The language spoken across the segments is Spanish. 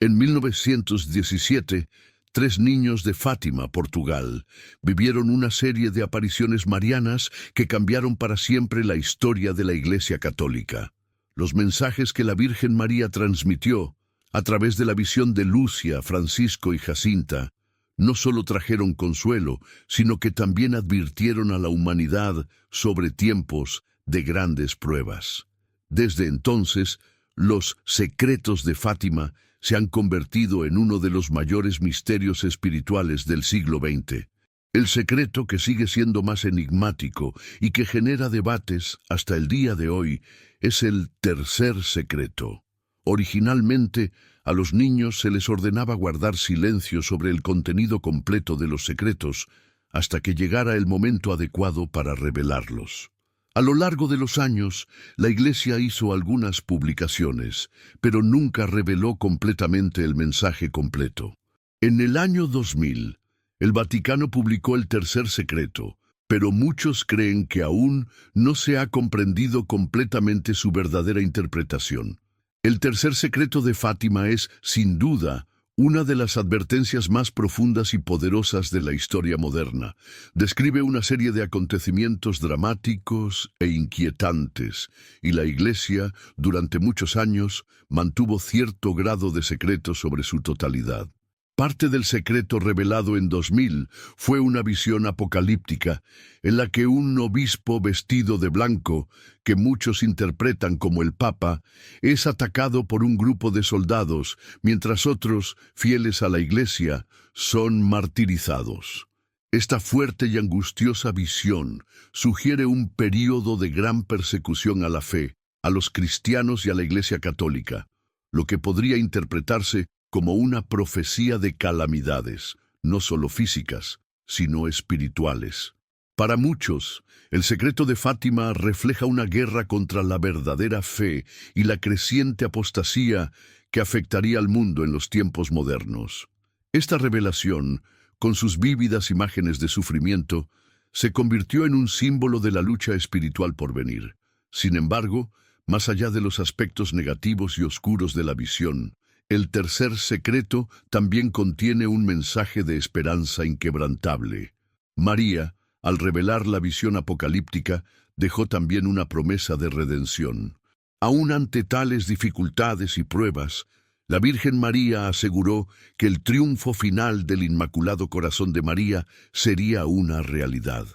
En 1917, 3 niños de Fátima, Portugal, vivieron una serie de apariciones marianas que cambiaron para siempre la historia de la Iglesia Católica. Los mensajes que la Virgen María transmitió, a través de la visión de Lucia, Francisco y Jacinta, no solo trajeron consuelo, sino que también advirtieron a la humanidad sobre tiempos de grandes pruebas. Desde entonces, los secretos de Fátima se han convertido en uno de los mayores misterios espirituales del siglo XX. El secreto que sigue siendo más enigmático y que genera debates hasta el día de hoy es el tercer secreto. Originalmente, a los niños se les ordenaba guardar silencio sobre el contenido completo de los secretos hasta que llegara el momento adecuado para revelarlos. A lo largo de los años, la Iglesia hizo algunas publicaciones, pero nunca reveló completamente el mensaje completo. En el año 2000, el Vaticano publicó el tercer secreto, pero muchos creen que aún no se ha comprendido completamente su verdadera interpretación. El tercer secreto de Fátima es, sin duda, una de las advertencias más profundas y poderosas de la historia moderna. Describe una serie de acontecimientos dramáticos e inquietantes, y la Iglesia, durante muchos años, mantuvo cierto grado de secreto sobre su totalidad. Parte del secreto revelado en 2000 fue una visión apocalíptica en la que un obispo vestido de blanco, que muchos interpretan como el Papa, es atacado por un grupo de soldados, mientras otros, fieles a la Iglesia, son martirizados. Esta fuerte y angustiosa visión sugiere un período de gran persecución a la fe, a los cristianos y a la Iglesia Católica, lo que podría interpretarse como una profecía de calamidades, no solo físicas, sino espirituales. Para muchos, el secreto de Fátima refleja una guerra contra la verdadera fe y la creciente apostasía que afectaría al mundo en los tiempos modernos. Esta revelación, con sus vívidas imágenes de sufrimiento, se convirtió en un símbolo de la lucha espiritual por venir. Sin embargo, más allá de los aspectos negativos y oscuros de la visión, el tercer secreto también contiene un mensaje de esperanza inquebrantable. María, al revelar la visión apocalíptica, dejó también una promesa de redención. Aún ante tales dificultades y pruebas, la Virgen María aseguró que el triunfo final del Inmaculado Corazón de María sería una realidad.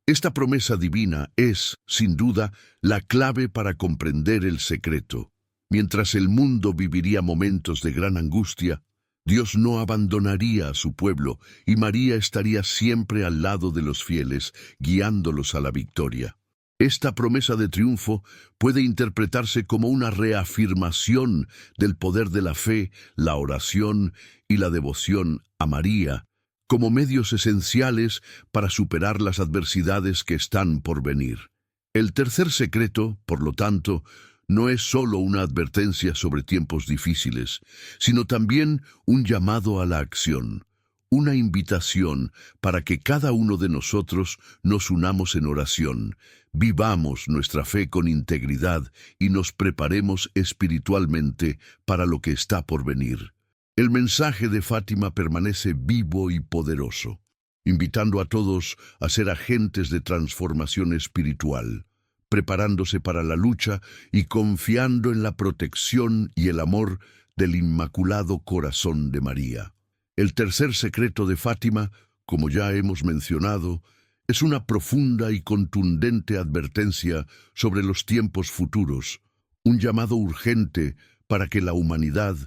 Esta promesa divina es, sin duda, la clave para comprender el secreto. Mientras el mundo viviría momentos de gran angustia, Dios no abandonaría a su pueblo y María estaría siempre al lado de los fieles, guiándolos a la victoria. Esta promesa de triunfo puede interpretarse como una reafirmación del poder de la fe, la oración y la devoción a María, como medios esenciales para superar las adversidades que están por venir. El tercer secreto, por lo tanto, no es solo una advertencia sobre tiempos difíciles, sino también un llamado a la acción, una invitación para que cada uno de nosotros nos unamos en oración, vivamos nuestra fe con integridad y nos preparemos espiritualmente para lo que está por venir. El mensaje de Fátima permanece vivo y poderoso, invitando a todos a ser agentes de transformación espiritual, preparándose para la lucha y confiando en la protección y el amor del Inmaculado Corazón de María. El tercer secreto de Fátima, como ya hemos mencionado, es una profunda y contundente advertencia sobre los tiempos futuros, un llamado urgente para que la humanidad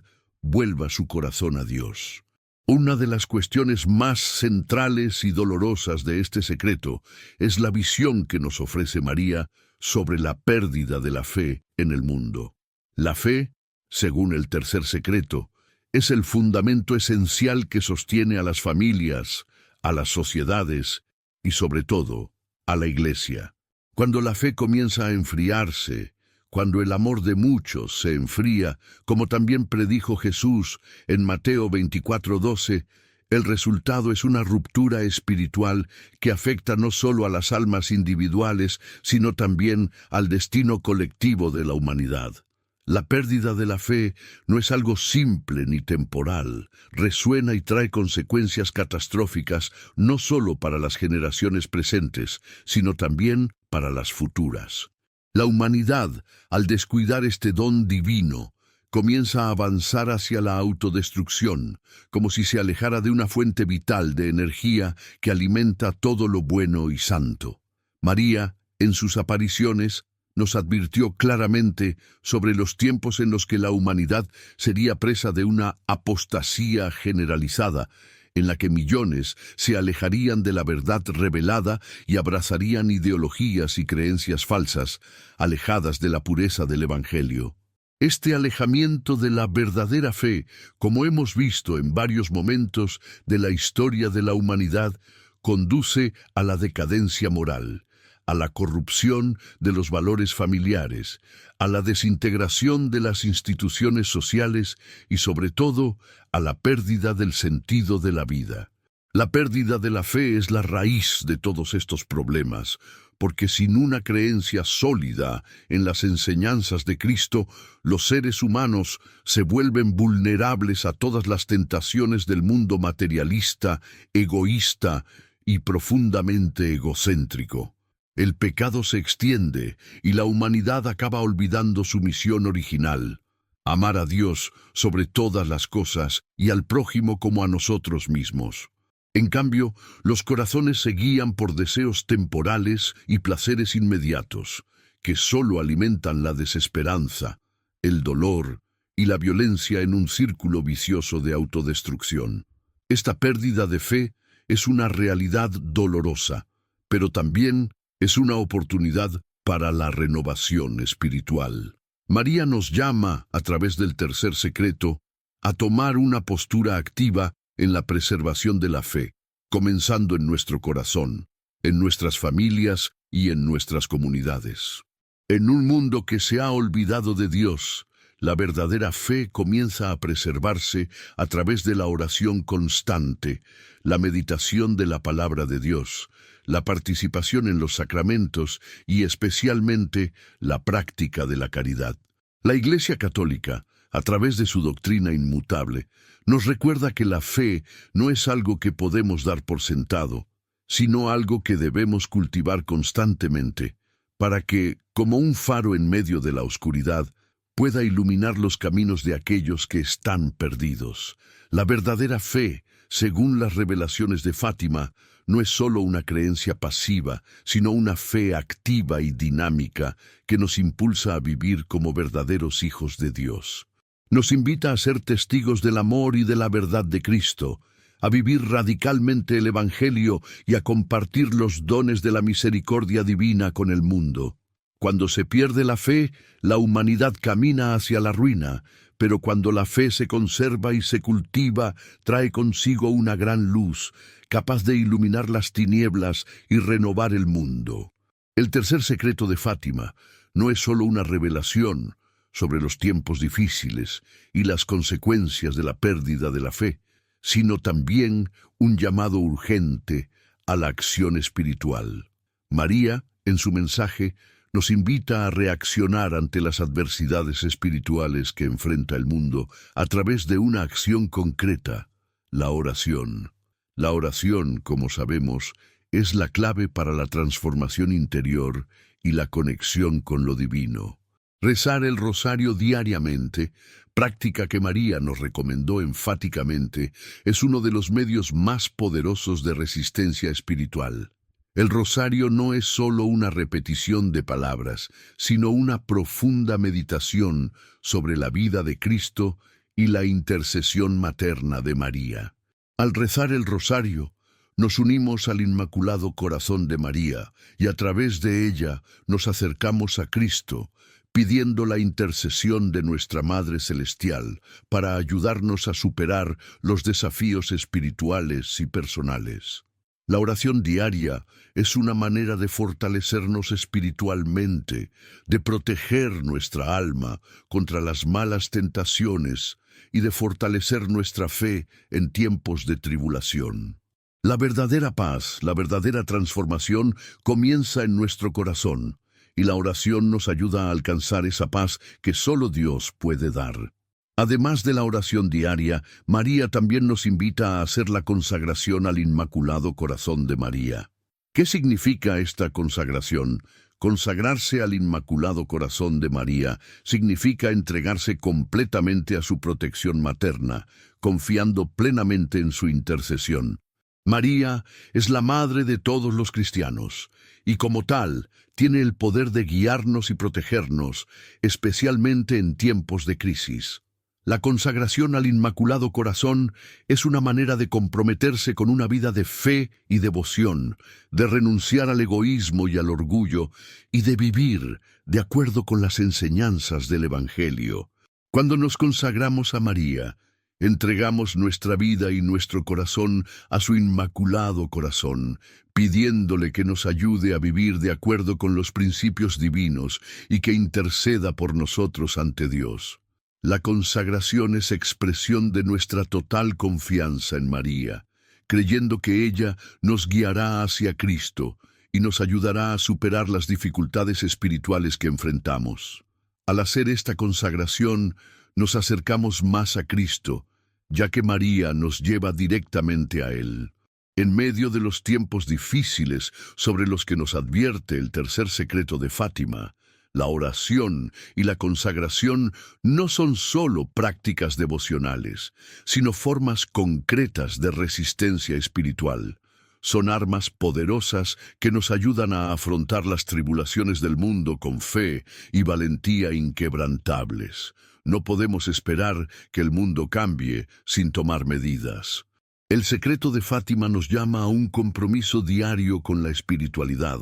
vuelva su corazón a Dios. Una de las cuestiones más centrales y dolorosas de este secreto es la visión que nos ofrece María sobre la pérdida de la fe en el mundo. La fe, según el tercer secreto, es el fundamento esencial que sostiene a las familias, a las sociedades y, sobre todo, a la Iglesia. Cuando la fe comienza a enfriarse, cuando el amor de muchos se enfría, como también predijo Jesús en Mateo 24:12, el resultado es una ruptura espiritual que afecta no solo a las almas individuales, sino también al destino colectivo de la humanidad. La pérdida de la fe no es algo simple ni temporal, resuena y trae consecuencias catastróficas no solo para las generaciones presentes, sino también para las futuras. La humanidad, al descuidar este don divino, comienza a avanzar hacia la autodestrucción, como si se alejara de una fuente vital de energía que alimenta todo lo bueno y santo. María, en sus apariciones, nos advirtió claramente sobre los tiempos en los que la humanidad sería presa de una apostasía generalizada, en la que millones se alejarían de la verdad revelada y abrazarían ideologías y creencias falsas, alejadas de la pureza del Evangelio. Este alejamiento de la verdadera fe, como hemos visto en varios momentos de la historia de la humanidad, conduce a la decadencia moral, a la corrupción de los valores familiares, a la desintegración de las instituciones sociales y, sobre todo, a la pérdida del sentido de la vida. La pérdida de la fe es la raíz de todos estos problemas, porque sin una creencia sólida en las enseñanzas de Cristo, los seres humanos se vuelven vulnerables a todas las tentaciones del mundo materialista, egoísta y profundamente egocéntrico. El pecado se extiende y la humanidad acaba olvidando su misión original: amar a Dios sobre todas las cosas y al prójimo como a nosotros mismos. En cambio, los corazones se guían por deseos temporales y placeres inmediatos, que solo alimentan la desesperanza, el dolor y la violencia en un círculo vicioso de autodestrucción. Esta pérdida de fe es una realidad dolorosa, pero también es una oportunidad para la renovación espiritual. María nos llama, a través del tercer secreto, a tomar una postura activa en la preservación de la fe, comenzando en nuestro corazón, en nuestras familias y en nuestras comunidades. En un mundo que se ha olvidado de Dios, la verdadera fe comienza a preservarse a través de la oración constante, la meditación de la palabra de Dios, la participación en los sacramentos y especialmente la práctica de la caridad. La Iglesia Católica, a través de su doctrina inmutable, nos recuerda que la fe no es algo que podemos dar por sentado, sino algo que debemos cultivar constantemente, para que, como un faro en medio de la oscuridad, pueda iluminar los caminos de aquellos que están perdidos. La verdadera fe, según las revelaciones de Fátima, no es solo una creencia pasiva, sino una fe activa y dinámica que nos impulsa a vivir como verdaderos hijos de Dios. Nos invita a ser testigos del amor y de la verdad de Cristo, a vivir radicalmente el Evangelio y a compartir los dones de la misericordia divina con el mundo. Cuando se pierde la fe, la humanidad camina hacia la ruina, pero cuando la fe se conserva y se cultiva, trae consigo una gran luz, capaz de iluminar las tinieblas y renovar el mundo. El tercer secreto de Fátima no es solo una revelación sobre los tiempos difíciles y las consecuencias de la pérdida de la fe, sino también un llamado urgente a la acción espiritual. María, en su mensaje, nos invita a reaccionar ante las adversidades espirituales que enfrenta el mundo a través de una acción concreta: la oración. La oración, como sabemos, es la clave para la transformación interior y la conexión con lo divino. Rezar el rosario diariamente, práctica que María nos recomendó enfáticamente, es uno de los medios más poderosos de resistencia espiritual. El rosario no es solo una repetición de palabras, sino una profunda meditación sobre la vida de Cristo y la intercesión materna de María. Al rezar el rosario, nos unimos al Inmaculado Corazón de María y a través de ella nos acercamos a Cristo, pidiendo la intercesión de nuestra Madre Celestial para ayudarnos a superar los desafíos espirituales y personales. La oración diaria es una manera de fortalecernos espiritualmente, de proteger nuestra alma contra las malas tentaciones y de fortalecer nuestra fe en tiempos de tribulación. La verdadera paz, la verdadera transformación comienza en nuestro corazón, y la oración nos ayuda a alcanzar esa paz que solo Dios puede dar. Además de la oración diaria, María también nos invita a hacer la consagración al Inmaculado Corazón de María. ¿Qué significa esta consagración? Consagrarse al Inmaculado Corazón de María significa entregarse completamente a su protección materna, confiando plenamente en su intercesión. María es la madre de todos los cristianos, y como tal, tiene el poder de guiarnos y protegernos, especialmente en tiempos de crisis. La consagración al Inmaculado Corazón es una manera de comprometerse con una vida de fe y devoción, de renunciar al egoísmo y al orgullo, y de vivir de acuerdo con las enseñanzas del Evangelio. Cuando nos consagramos a María, entregamos nuestra vida y nuestro corazón a su Inmaculado Corazón, pidiéndole que nos ayude a vivir de acuerdo con los principios divinos y que interceda por nosotros ante Dios. La consagración es expresión de nuestra total confianza en María, creyendo que ella nos guiará hacia Cristo y nos ayudará a superar las dificultades espirituales que enfrentamos. Al hacer esta consagración, nos acercamos más a Cristo, ya que María nos lleva directamente a Él. En medio de los tiempos difíciles sobre los que nos advierte el tercer secreto de Fátima, la oración y la consagración no son solo prácticas devocionales, sino formas concretas de resistencia espiritual. Son armas poderosas que nos ayudan a afrontar las tribulaciones del mundo con fe y valentía inquebrantables. No podemos esperar que el mundo cambie sin tomar medidas. El secreto de Fátima nos llama a un compromiso diario con la espiritualidad,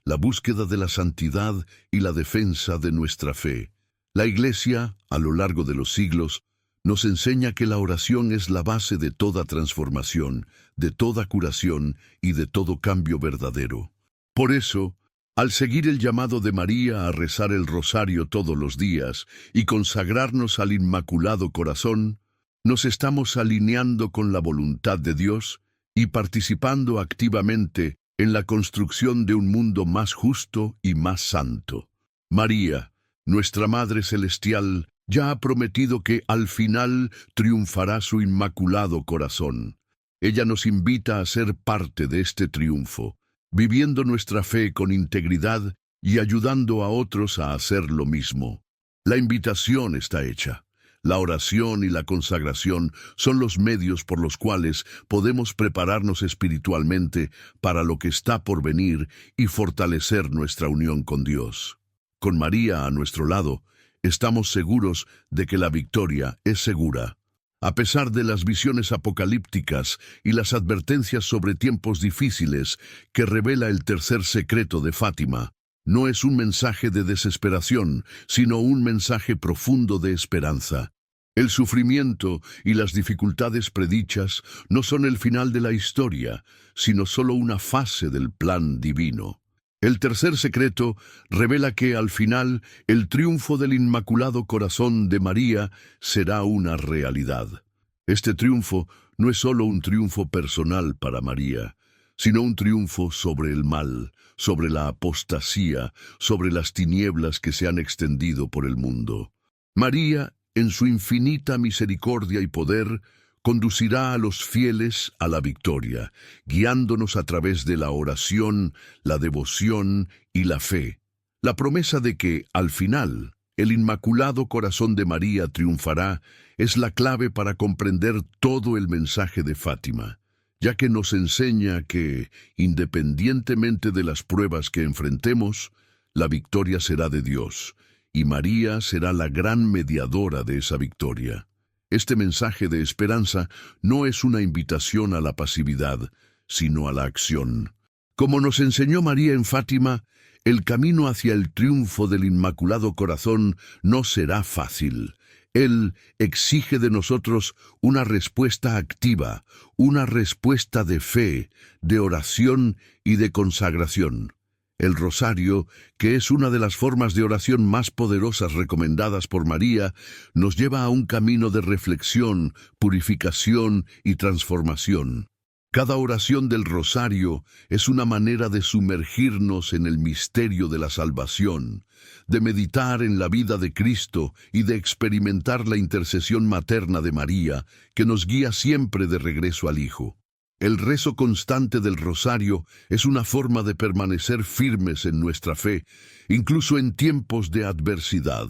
la búsqueda de la santidad y la defensa de nuestra fe. La Iglesia, a lo largo de los siglos, nos enseña que la oración es la base de toda transformación, de toda curación y de todo cambio verdadero. Por eso, al seguir el llamado de María a rezar el rosario todos los días y consagrarnos al Inmaculado Corazón, nos estamos alineando con la voluntad de Dios y participando activamente en la construcción de un mundo más justo y más santo. María, nuestra Madre Celestial, ya ha prometido que al final triunfará su Inmaculado Corazón. Ella nos invita a ser parte de este triunfo, viviendo nuestra fe con integridad y ayudando a otros a hacer lo mismo. La invitación está hecha. La oración y la consagración son los medios por los cuales podemos prepararnos espiritualmente para lo que está por venir y fortalecer nuestra unión con Dios. Con María a nuestro lado, estamos seguros de que la victoria es segura. A pesar de las visiones apocalípticas y las advertencias sobre tiempos difíciles que revela el tercer secreto de Fátima, no es un mensaje de desesperación, sino un mensaje profundo de esperanza. El sufrimiento y las dificultades predichas no son el final de la historia, sino solo una fase del plan divino. El tercer secreto revela que al final el triunfo del Inmaculado Corazón de María será una realidad. Este triunfo no es solo un triunfo personal para María, sino un triunfo sobre el mal, sobre la apostasía, sobre las tinieblas que se han extendido por el mundo. María, en su infinita misericordia y poder, conducirá a los fieles a la victoria, guiándonos a través de la oración, la devoción y la fe. La promesa de que, al final, el Inmaculado Corazón de María triunfará es la clave para comprender todo el mensaje de Fátima, ya que nos enseña que, independientemente de las pruebas que enfrentemos, la victoria será de Dios, y María será la gran mediadora de esa victoria. Este mensaje de esperanza no es una invitación a la pasividad, sino a la acción. Como nos enseñó María en Fátima, el camino hacia el triunfo del Inmaculado Corazón no será fácil. Él exige de nosotros una respuesta activa, una respuesta de fe, de oración y de consagración. El rosario, que es una de las formas de oración más poderosas recomendadas por María, nos lleva a un camino de reflexión, purificación y transformación. Cada oración del rosario es una manera de sumergirnos en el misterio de la salvación, de meditar en la vida de Cristo y de experimentar la intercesión materna de María, que nos guía siempre de regreso al Hijo. El rezo constante del rosario es una forma de permanecer firmes en nuestra fe, incluso en tiempos de adversidad.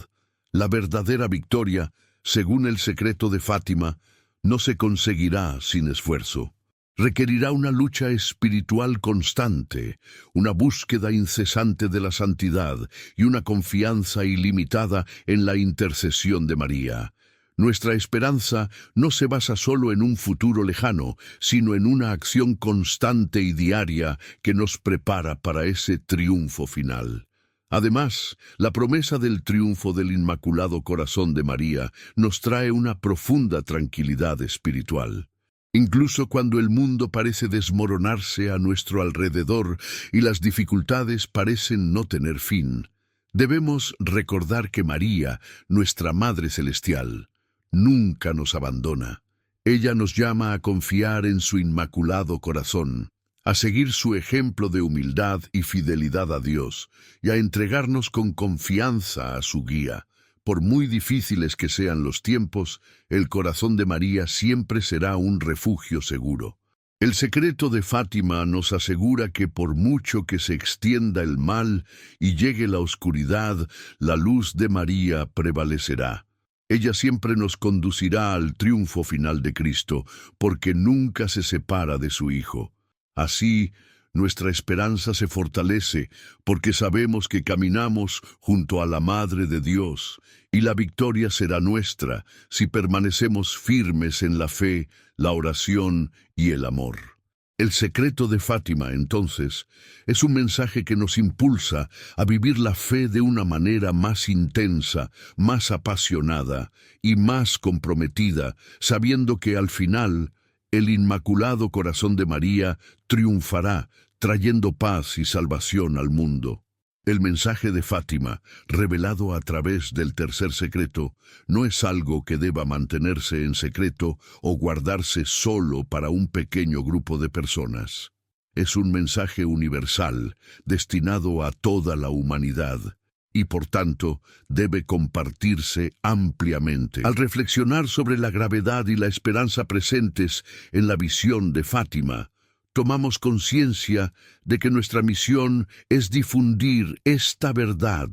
La verdadera victoria, según el secreto de Fátima, no se conseguirá sin esfuerzo. Requerirá una lucha espiritual constante, una búsqueda incesante de la santidad y una confianza ilimitada en la intercesión de María. Nuestra esperanza no se basa solo en un futuro lejano, sino en una acción constante y diaria que nos prepara para ese triunfo final. Además, la promesa del triunfo del Inmaculado Corazón de María nos trae una profunda tranquilidad espiritual. Incluso cuando el mundo parece desmoronarse a nuestro alrededor y las dificultades parecen no tener fin, debemos recordar que María, nuestra Madre Celestial, nunca nos abandona. Ella nos llama a confiar en su Inmaculado Corazón, a seguir su ejemplo de humildad y fidelidad a Dios, y a entregarnos con confianza a su guía. Por muy difíciles que sean los tiempos, el corazón de María siempre será un refugio seguro. El secreto de Fátima nos asegura que por mucho que se extienda el mal y llegue la oscuridad, la luz de María prevalecerá. Ella siempre nos conducirá al triunfo final de Cristo, porque nunca se separa de su Hijo. Así, nuestra esperanza se fortalece porque sabemos que caminamos junto a la Madre de Dios y la victoria será nuestra si permanecemos firmes en la fe, la oración y el amor. El secreto de Fátima, entonces, es un mensaje que nos impulsa a vivir la fe de una manera más intensa, más apasionada y más comprometida, sabiendo que al final el Inmaculado Corazón de María triunfará, trayendo paz y salvación al mundo. El mensaje de Fátima, revelado a través del tercer secreto, no es algo que deba mantenerse en secreto o guardarse solo para un pequeño grupo de personas. Es un mensaje universal, destinado a toda la humanidad, y por tanto debe compartirse ampliamente. Al reflexionar sobre la gravedad y la esperanza presentes en la visión de Fátima, tomamos conciencia de que nuestra misión es difundir esta verdad,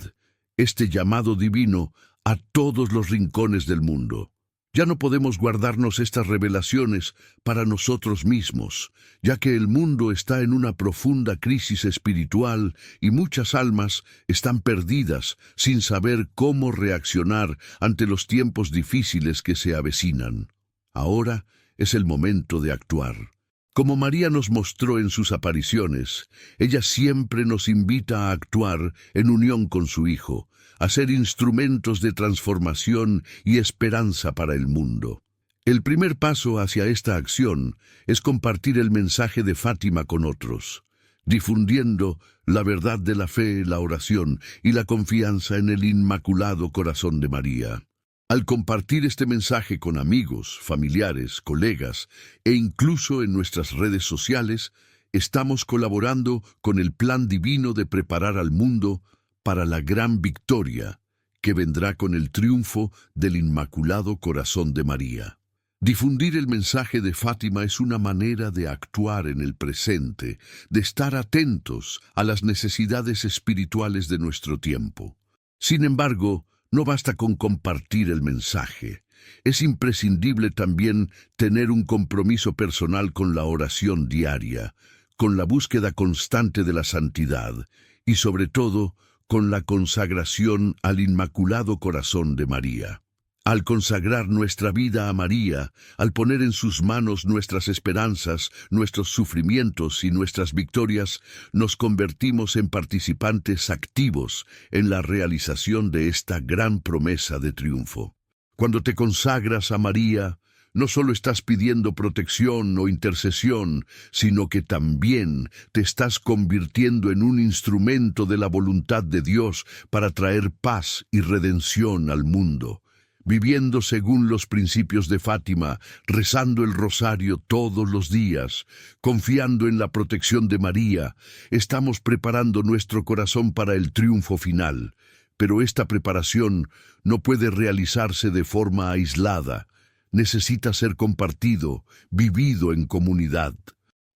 este llamado divino, a todos los rincones del mundo. Ya no podemos guardarnos estas revelaciones para nosotros mismos, ya que el mundo está en una profunda crisis espiritual y muchas almas están perdidas sin saber cómo reaccionar ante los tiempos difíciles que se avecinan. Ahora es el momento de actuar. Como María nos mostró en sus apariciones, ella siempre nos invita a actuar en unión con su Hijo, a ser instrumentos de transformación y esperanza para el mundo. El primer paso hacia esta acción es compartir el mensaje de Fátima con otros, difundiendo la verdad de la fe, la oración y la confianza en el Inmaculado Corazón de María. Al compartir este mensaje con amigos, familiares, colegas e incluso en nuestras redes sociales, estamos colaborando con el plan divino de preparar al mundo para la gran victoria que vendrá con el triunfo del Inmaculado Corazón de María. Difundir el mensaje de Fátima es una manera de actuar en el presente, de estar atentos a las necesidades espirituales de nuestro tiempo. Sin embargo, no basta con compartir el mensaje. Es imprescindible también tener un compromiso personal con la oración diaria, con la búsqueda constante de la santidad y, sobre todo, con la consagración al Inmaculado Corazón de María. Al consagrar nuestra vida a María, al poner en sus manos nuestras esperanzas, nuestros sufrimientos y nuestras victorias, nos convertimos en participantes activos en la realización de esta gran promesa de triunfo. Cuando te consagras a María, no solo estás pidiendo protección o intercesión, sino que también te estás convirtiendo en un instrumento de la voluntad de Dios para traer paz y redención al mundo. viviendo según los principios de Fátima, rezando el rosario todos los días, confiando en la protección de María, estamos preparando nuestro corazón para el triunfo final. Pero esta preparación no puede realizarse de forma aislada. Necesita ser compartido, vivido en comunidad.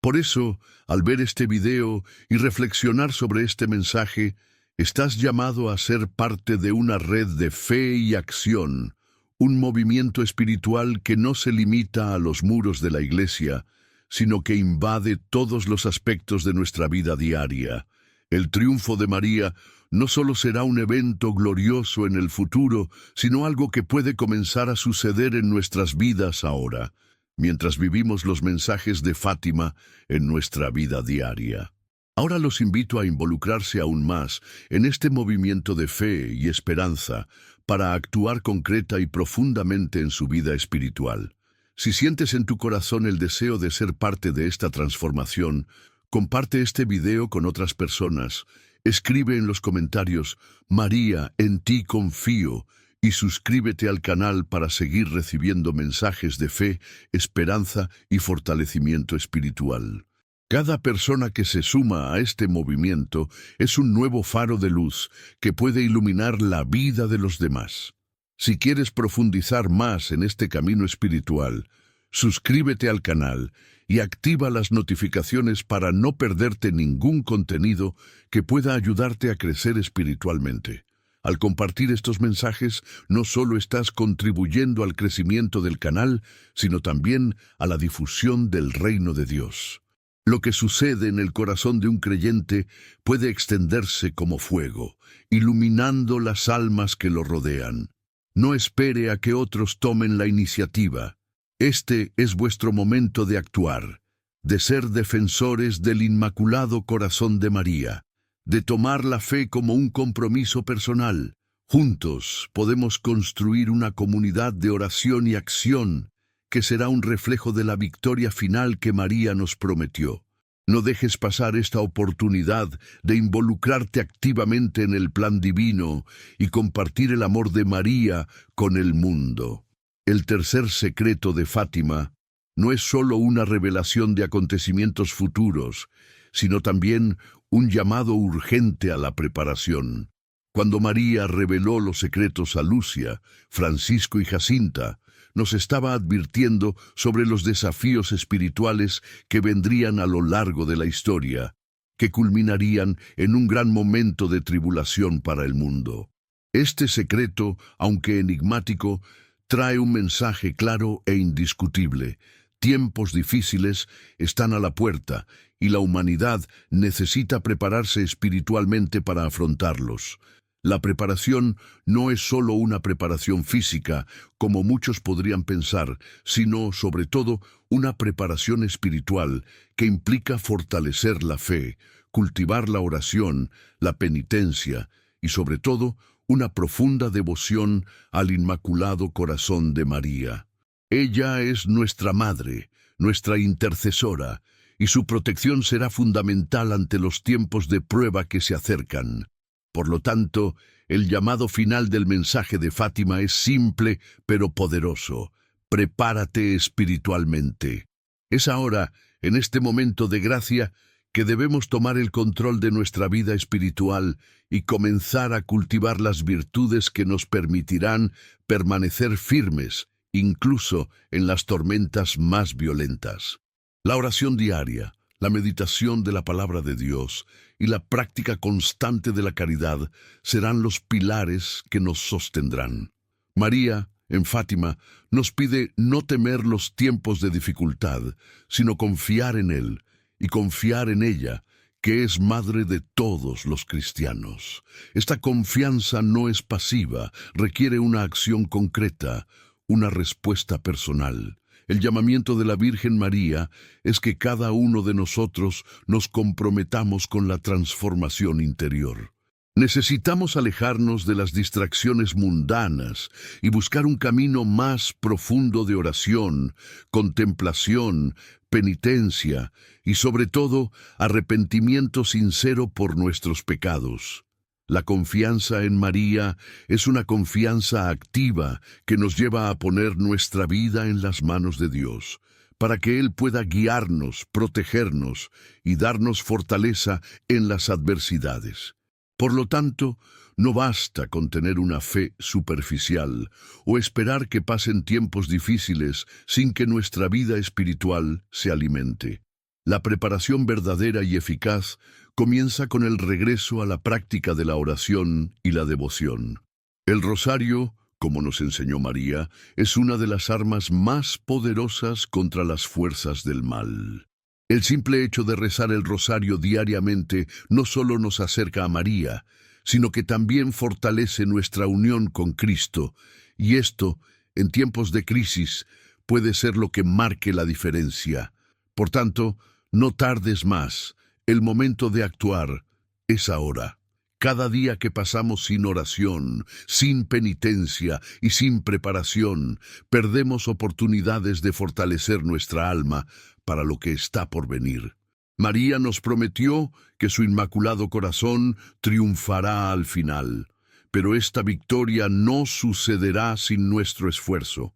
Por eso, al ver este video y reflexionar sobre este mensaje, estás llamado a ser parte de una red de fe y acción, un movimiento espiritual que no se limita a los muros de la iglesia, sino que invade todos los aspectos de nuestra vida diaria. El triunfo de María no solo será un evento glorioso en el futuro, sino algo que puede comenzar a suceder en nuestras vidas ahora, mientras vivimos los mensajes de Fátima en nuestra vida diaria. Ahora los invito a involucrarse aún más en este movimiento de fe y esperanza para actuar concreta y profundamente en su vida espiritual. Si sientes en tu corazón el deseo de ser parte de esta transformación, comparte este video con otras personas. Escribe en los comentarios, María, en ti confío, y suscríbete al canal para seguir recibiendo mensajes de fe, esperanza y fortalecimiento espiritual. Cada persona que se suma a este movimiento es un nuevo faro de luz que puede iluminar la vida de los demás. Si quieres profundizar más en este camino espiritual, suscríbete al canal y activa las notificaciones para no perderte ningún contenido que pueda ayudarte a crecer espiritualmente. Al compartir estos mensajes, no solo estás contribuyendo al crecimiento del canal, sino también a la difusión del reino de Dios. Lo que sucede en el corazón de un creyente puede extenderse como fuego, iluminando las almas que lo rodean. No espere a que otros tomen la iniciativa. Este es vuestro momento de actuar, de ser defensores del Inmaculado Corazón de María, de tomar la fe como un compromiso personal. Juntos podemos construir una comunidad de oración y acción que será un reflejo de la victoria final que María nos prometió. No dejes pasar esta oportunidad de involucrarte activamente en el plan divino y compartir el amor de María con el mundo. El tercer secreto de Fátima no es solo una revelación de acontecimientos futuros, sino también un llamado urgente a la preparación. Cuando María reveló los secretos a Lucia, Francisco y Jacinta, nos estaba advirtiendo sobre los desafíos espirituales que vendrían a lo largo de la historia, que culminarían en un gran momento de tribulación para el mundo. Este secreto, aunque enigmático, trae un mensaje claro e indiscutible. Tiempos difíciles están a la puerta y la humanidad necesita prepararse espiritualmente para afrontarlos. La preparación no es solo una preparación física, como muchos podrían pensar, sino, sobre todo, una preparación espiritual que implica fortalecer la fe, cultivar la oración, la penitencia y, sobre todo, una profunda devoción al Inmaculado Corazón de María. Ella es nuestra Madre, nuestra intercesora, y su protección será fundamental ante los tiempos de prueba que se acercan. Por lo tanto, el llamado final del mensaje de Fátima es simple pero poderoso. Prepárate espiritualmente. Es ahora, en este momento de gracia, que debemos tomar el control de nuestra vida espiritual y comenzar a cultivar las virtudes que nos permitirán permanecer firmes, incluso en las tormentas más violentas. La oración diaria, la meditación de la palabra de Dios y la práctica constante de la caridad serán los pilares que nos sostendrán. María, en Fátima, nos pide no temer los tiempos de dificultad, sino confiar en Él y confiar en ella, que es madre de todos los cristianos. Esta confianza no es pasiva, requiere una acción concreta, una respuesta personal. El llamamiento de la Virgen María es que cada uno de nosotros nos comprometamos con la transformación interior. Necesitamos alejarnos de las distracciones mundanas y buscar un camino más profundo de oración, contemplación, penitencia y, sobre todo, arrepentimiento sincero por nuestros pecados. La confianza en María es una confianza activa que nos lleva a poner nuestra vida en las manos de Dios, para que Él pueda guiarnos, protegernos y darnos fortaleza en las adversidades. Por lo tanto, no basta con tener una fe superficial o esperar que pasen tiempos difíciles sin que nuestra vida espiritual se alimente. La preparación verdadera y eficaz comienza con el regreso a la práctica de la oración y la devoción. El rosario, como nos enseñó María, es una de las armas más poderosas contra las fuerzas del mal. El simple hecho de rezar el rosario diariamente no solo nos acerca a María, sino que también fortalece nuestra unión con Cristo, y esto, en tiempos de crisis, puede ser lo que marque la diferencia. Por tanto, no tardes más. El momento de actuar es ahora. Cada día que pasamos sin oración, sin penitencia y sin preparación, perdemos oportunidades de fortalecer nuestra alma para lo que está por venir. María nos prometió que su inmaculado corazón triunfará al final, pero esta victoria no sucederá sin nuestro esfuerzo.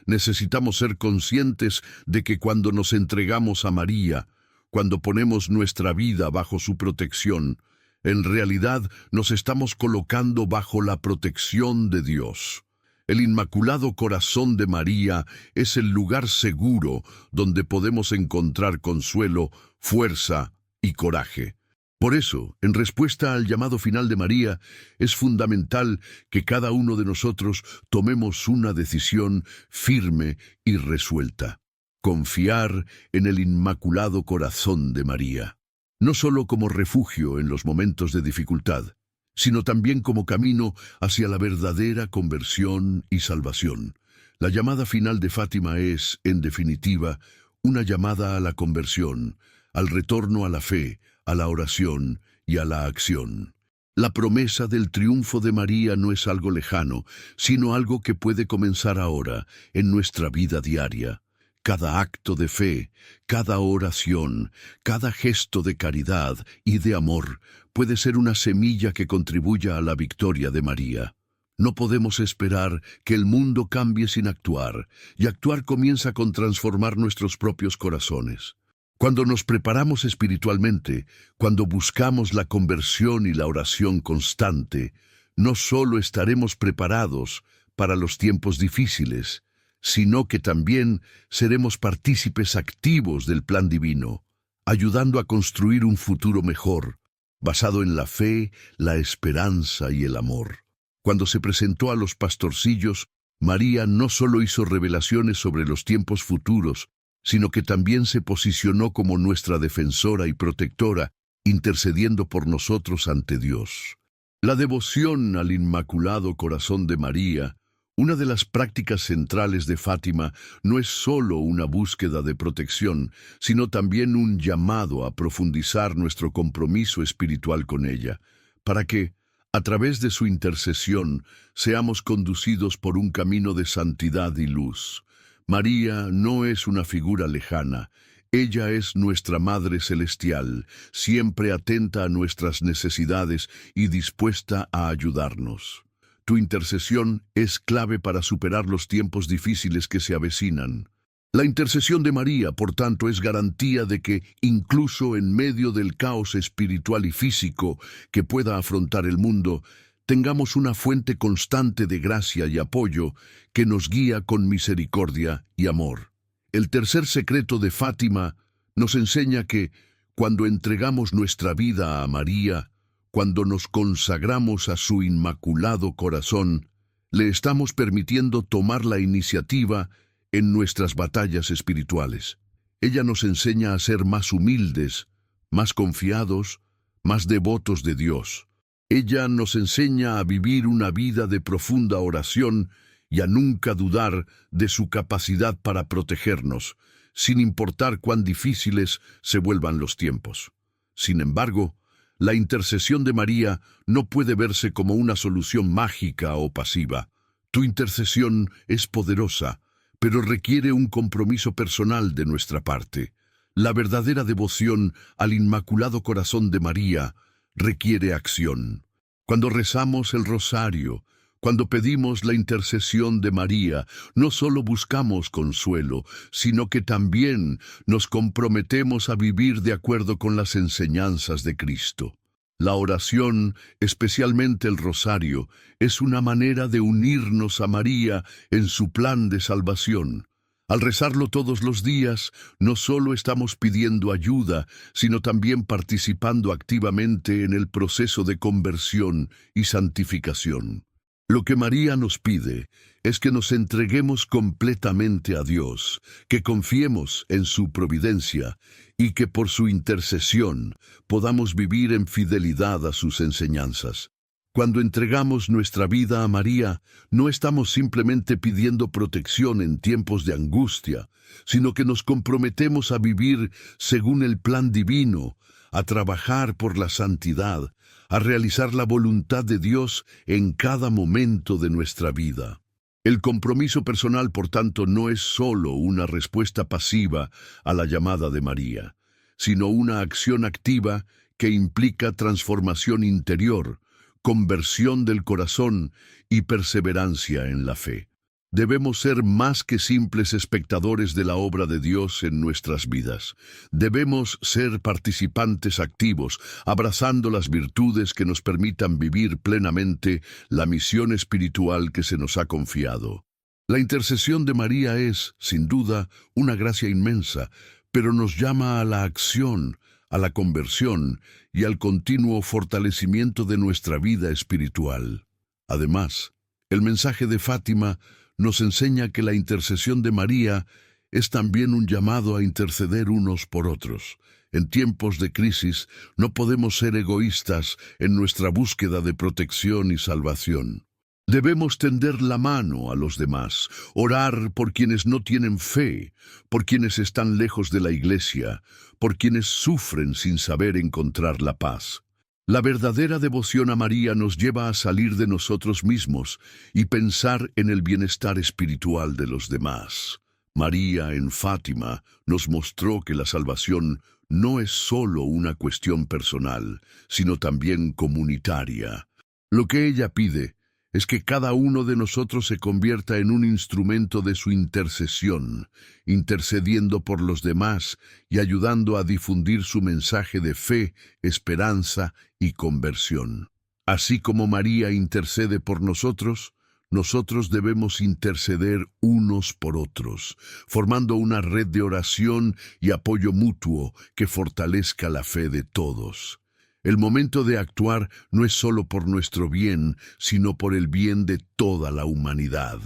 Necesitamos ser conscientes de que cuando nos entregamos a María, cuando ponemos nuestra vida bajo su protección, en realidad nos estamos colocando bajo la protección de Dios. El Inmaculado Corazón de María es el lugar seguro donde podemos encontrar consuelo, fuerza y coraje. Por eso, en respuesta al llamado final de María, es fundamental que cada uno de nosotros tomemos una decisión firme y resuelta. Confiar en el Inmaculado Corazón de María, no solo como refugio en los momentos de dificultad, sino también como camino hacia la verdadera conversión y salvación. La llamada final de Fátima es, en definitiva, una llamada a la conversión, al retorno a la fe, a la oración y a la acción. La promesa del triunfo de María no es algo lejano, sino algo que puede comenzar ahora, en nuestra vida diaria. Cada acto de fe, cada oración, cada gesto de caridad y de amor puede ser una semilla que contribuya a la victoria de María. No podemos esperar que el mundo cambie sin actuar, y actuar comienza con transformar nuestros propios corazones. Cuando nos preparamos espiritualmente, cuando buscamos la conversión y la oración constante, no solo estaremos preparados para los tiempos difíciles, sino que también seremos partícipes activos del plan divino, ayudando a construir un futuro mejor, basado en la fe, la esperanza y el amor. Cuando se presentó a los pastorcillos, María no solo hizo revelaciones sobre los tiempos futuros, sino que también se posicionó como nuestra defensora y protectora, intercediendo por nosotros ante Dios. La devoción al Inmaculado Corazón de María, una de las prácticas centrales de Fátima, no es solo una búsqueda de protección, sino también un llamado a profundizar nuestro compromiso espiritual con ella, para que, a través de su intercesión, seamos conducidos por un camino de santidad y luz. María no es una figura lejana. Ella es nuestra Madre Celestial, siempre atenta a nuestras necesidades y dispuesta a ayudarnos. Tu intercesión es clave para superar los tiempos difíciles que se avecinan. La intercesión de María, por tanto, es garantía de que, incluso en medio del caos espiritual y físico que pueda afrontar el mundo, tengamos una fuente constante de gracia y apoyo que nos guía con misericordia y amor. El tercer secreto de Fátima nos enseña que, cuando entregamos nuestra vida a María, cuando nos consagramos a su Inmaculado Corazón, le estamos permitiendo tomar la iniciativa en nuestras batallas espirituales. Ella nos enseña a ser más humildes, más confiados, más devotos de Dios. Ella nos enseña a vivir una vida de profunda oración y a nunca dudar de su capacidad para protegernos, sin importar cuán difíciles se vuelvan los tiempos. Sin embargo, la intercesión de María no puede verse como una solución mágica o pasiva. Tu intercesión es poderosa, pero requiere un compromiso personal de nuestra parte. La verdadera devoción al Inmaculado Corazón de María requiere acción. Cuando rezamos el rosario, cuando pedimos la intercesión de María, no solo buscamos consuelo, sino que también nos comprometemos a vivir de acuerdo con las enseñanzas de Cristo. La oración, especialmente el rosario, es una manera de unirnos a María en su plan de salvación. Al rezarlo todos los días, no solo estamos pidiendo ayuda, sino también participando activamente en el proceso de conversión y santificación. Lo que María nos pide es que nos entreguemos completamente a Dios, que confiemos en su providencia y que por su intercesión podamos vivir en fidelidad a sus enseñanzas. Cuando entregamos nuestra vida a María, no estamos simplemente pidiendo protección en tiempos de angustia, sino que nos comprometemos a vivir según el plan divino, a trabajar por la santidad, a realizar la voluntad de Dios en cada momento de nuestra vida. El compromiso personal, por tanto, no es solo una respuesta pasiva a la llamada de María, sino una acción activa que implica transformación interior, conversión del corazón y perseverancia en la fe. Debemos ser más que simples espectadores de la obra de Dios en nuestras vidas. Debemos ser participantes activos, abrazando las virtudes que nos permitan vivir plenamente la misión espiritual que se nos ha confiado. La intercesión de María es, sin duda, una gracia inmensa, pero nos llama a la acción, a la conversión y al continuo fortalecimiento de nuestra vida espiritual. Además, el mensaje de Fátima nos enseña que la intercesión de María es también un llamado a interceder unos por otros. En tiempos de crisis no podemos ser egoístas en nuestra búsqueda de protección y salvación. Debemos tender la mano a los demás, orar por quienes no tienen fe, por quienes están lejos de la iglesia, por quienes sufren sin saber encontrar la paz. La verdadera devoción a María nos lleva a salir de nosotros mismos y pensar en el bienestar espiritual de los demás. María en Fátima nos mostró que la salvación no es solo una cuestión personal, sino también comunitaria. Lo que ella pide es que cada uno de nosotros se convierta en un instrumento de su intercesión, intercediendo por los demás y ayudando a difundir su mensaje de fe, esperanza y conversión. Así como María intercede por nosotros, nosotros debemos interceder unos por otros, formando una red de oración y apoyo mutuo que fortalezca la fe de todos. El momento de actuar no es solo por nuestro bien, sino por el bien de toda la humanidad.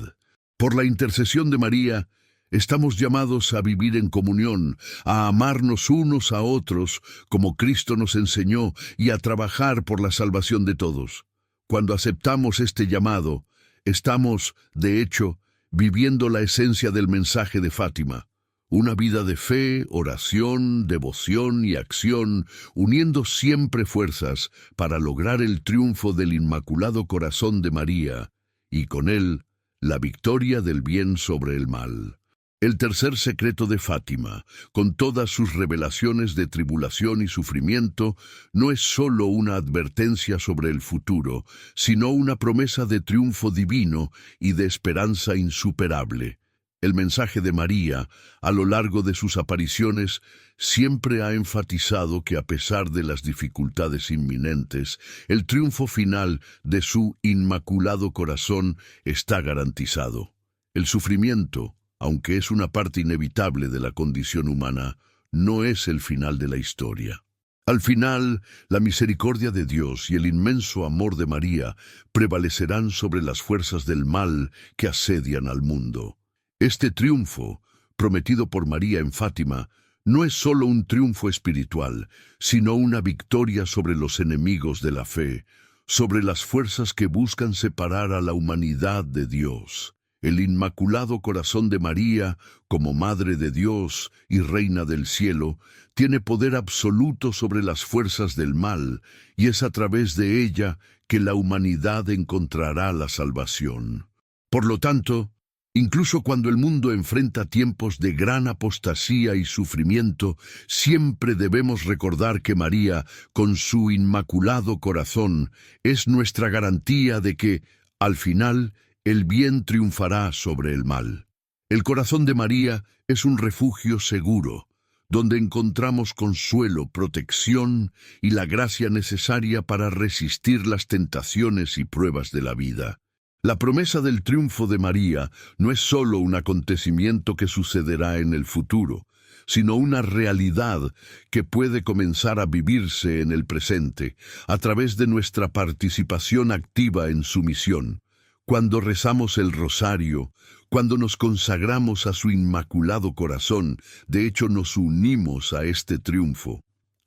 Por la intercesión de María, estamos llamados a vivir en comunión, a amarnos unos a otros como Cristo nos enseñó y a trabajar por la salvación de todos. Cuando aceptamos este llamado, estamos, de hecho, viviendo la esencia del mensaje de Fátima. Una vida de fe, oración, devoción y acción, uniendo siempre fuerzas para lograr el triunfo del Inmaculado Corazón de María y con él la victoria del bien sobre el mal. El tercer secreto de Fátima, con todas sus revelaciones de tribulación y sufrimiento, no es solo una advertencia sobre el futuro, sino una promesa de triunfo divino y de esperanza insuperable. El mensaje de María, a lo largo de sus apariciones, siempre ha enfatizado que a pesar de las dificultades inminentes, el triunfo final de su Inmaculado Corazón está garantizado. El sufrimiento, aunque es una parte inevitable de la condición humana, no es el final de la historia. Al final, la misericordia de Dios y el inmenso amor de María prevalecerán sobre las fuerzas del mal que asedian al mundo. Este triunfo, prometido por María en Fátima, no es solo un triunfo espiritual, sino una victoria sobre los enemigos de la fe, sobre las fuerzas que buscan separar a la humanidad de Dios. El Inmaculado Corazón de María, como Madre de Dios y Reina del Cielo, tiene poder absoluto sobre las fuerzas del mal, y es a través de ella que la humanidad encontrará la salvación. Por lo tanto, Incluso cuando el mundo enfrenta tiempos de gran apostasía y sufrimiento, siempre debemos recordar que María, con su inmaculado corazón, es nuestra garantía de que, al final, el bien triunfará sobre el mal. El corazón de María es un refugio seguro, donde encontramos consuelo, protección y la gracia necesaria para resistir las tentaciones y pruebas de la vida. La promesa del triunfo de María no es solo un acontecimiento que sucederá en el futuro, sino una realidad que puede comenzar a vivirse en el presente a través de nuestra participación activa en su misión. Cuando rezamos el rosario, cuando nos consagramos a su inmaculado corazón, de hecho nos unimos a este triunfo.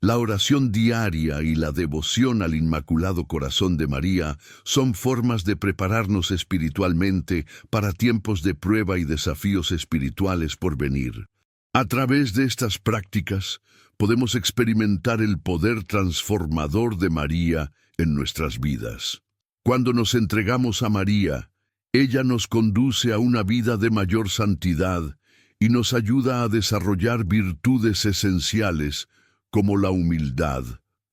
La oración diaria y la devoción al Inmaculado Corazón de María son formas de prepararnos espiritualmente para tiempos de prueba y desafíos espirituales por venir. A través de estas prácticas, podemos experimentar el poder transformador de María en nuestras vidas. Cuando nos entregamos a María, ella nos conduce a una vida de mayor santidad y nos ayuda a desarrollar virtudes esenciales como la humildad,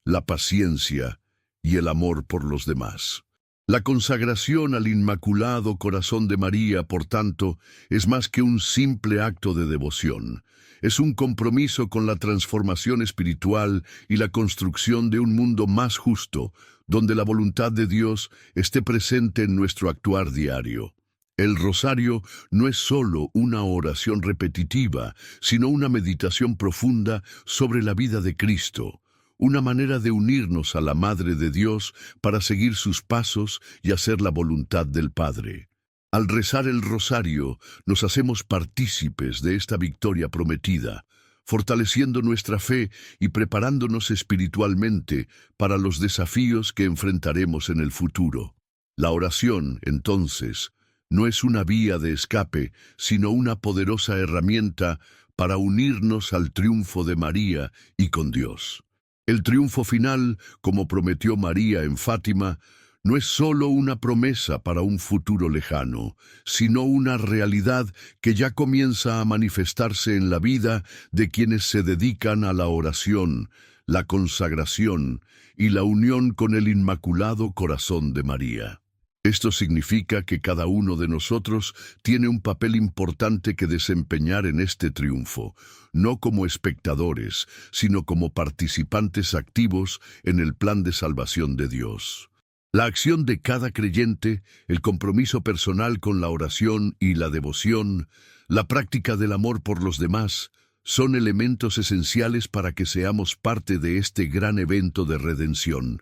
la paciencia y el amor por los demás. La consagración al Inmaculado Corazón de María, por tanto, es más que un simple acto de devoción. Es un compromiso con la transformación espiritual y la construcción de un mundo más justo, donde la voluntad de Dios esté presente en nuestro actuar diario. El rosario no es solo una oración repetitiva, sino una meditación profunda sobre la vida de Cristo, una manera de unirnos a la Madre de Dios para seguir sus pasos y hacer la voluntad del Padre. Al rezar el rosario, nos hacemos partícipes de esta victoria prometida, fortaleciendo nuestra fe y preparándonos espiritualmente para los desafíos que enfrentaremos en el futuro. La oración, entonces, no es una vía de escape, sino una poderosa herramienta para unirnos al triunfo de María y con Dios. El triunfo final, como prometió María en Fátima, no es solo una promesa para un futuro lejano, sino una realidad que ya comienza a manifestarse en la vida de quienes se dedican a la oración, la consagración y la unión con el Inmaculado Corazón de María. Esto significa que cada uno de nosotros tiene un papel importante que desempeñar en este triunfo, no como espectadores, sino como participantes activos en el plan de salvación de Dios. La acción de cada creyente, el compromiso personal con la oración y la devoción, la práctica del amor por los demás, son elementos esenciales para que seamos parte de este gran evento de redención.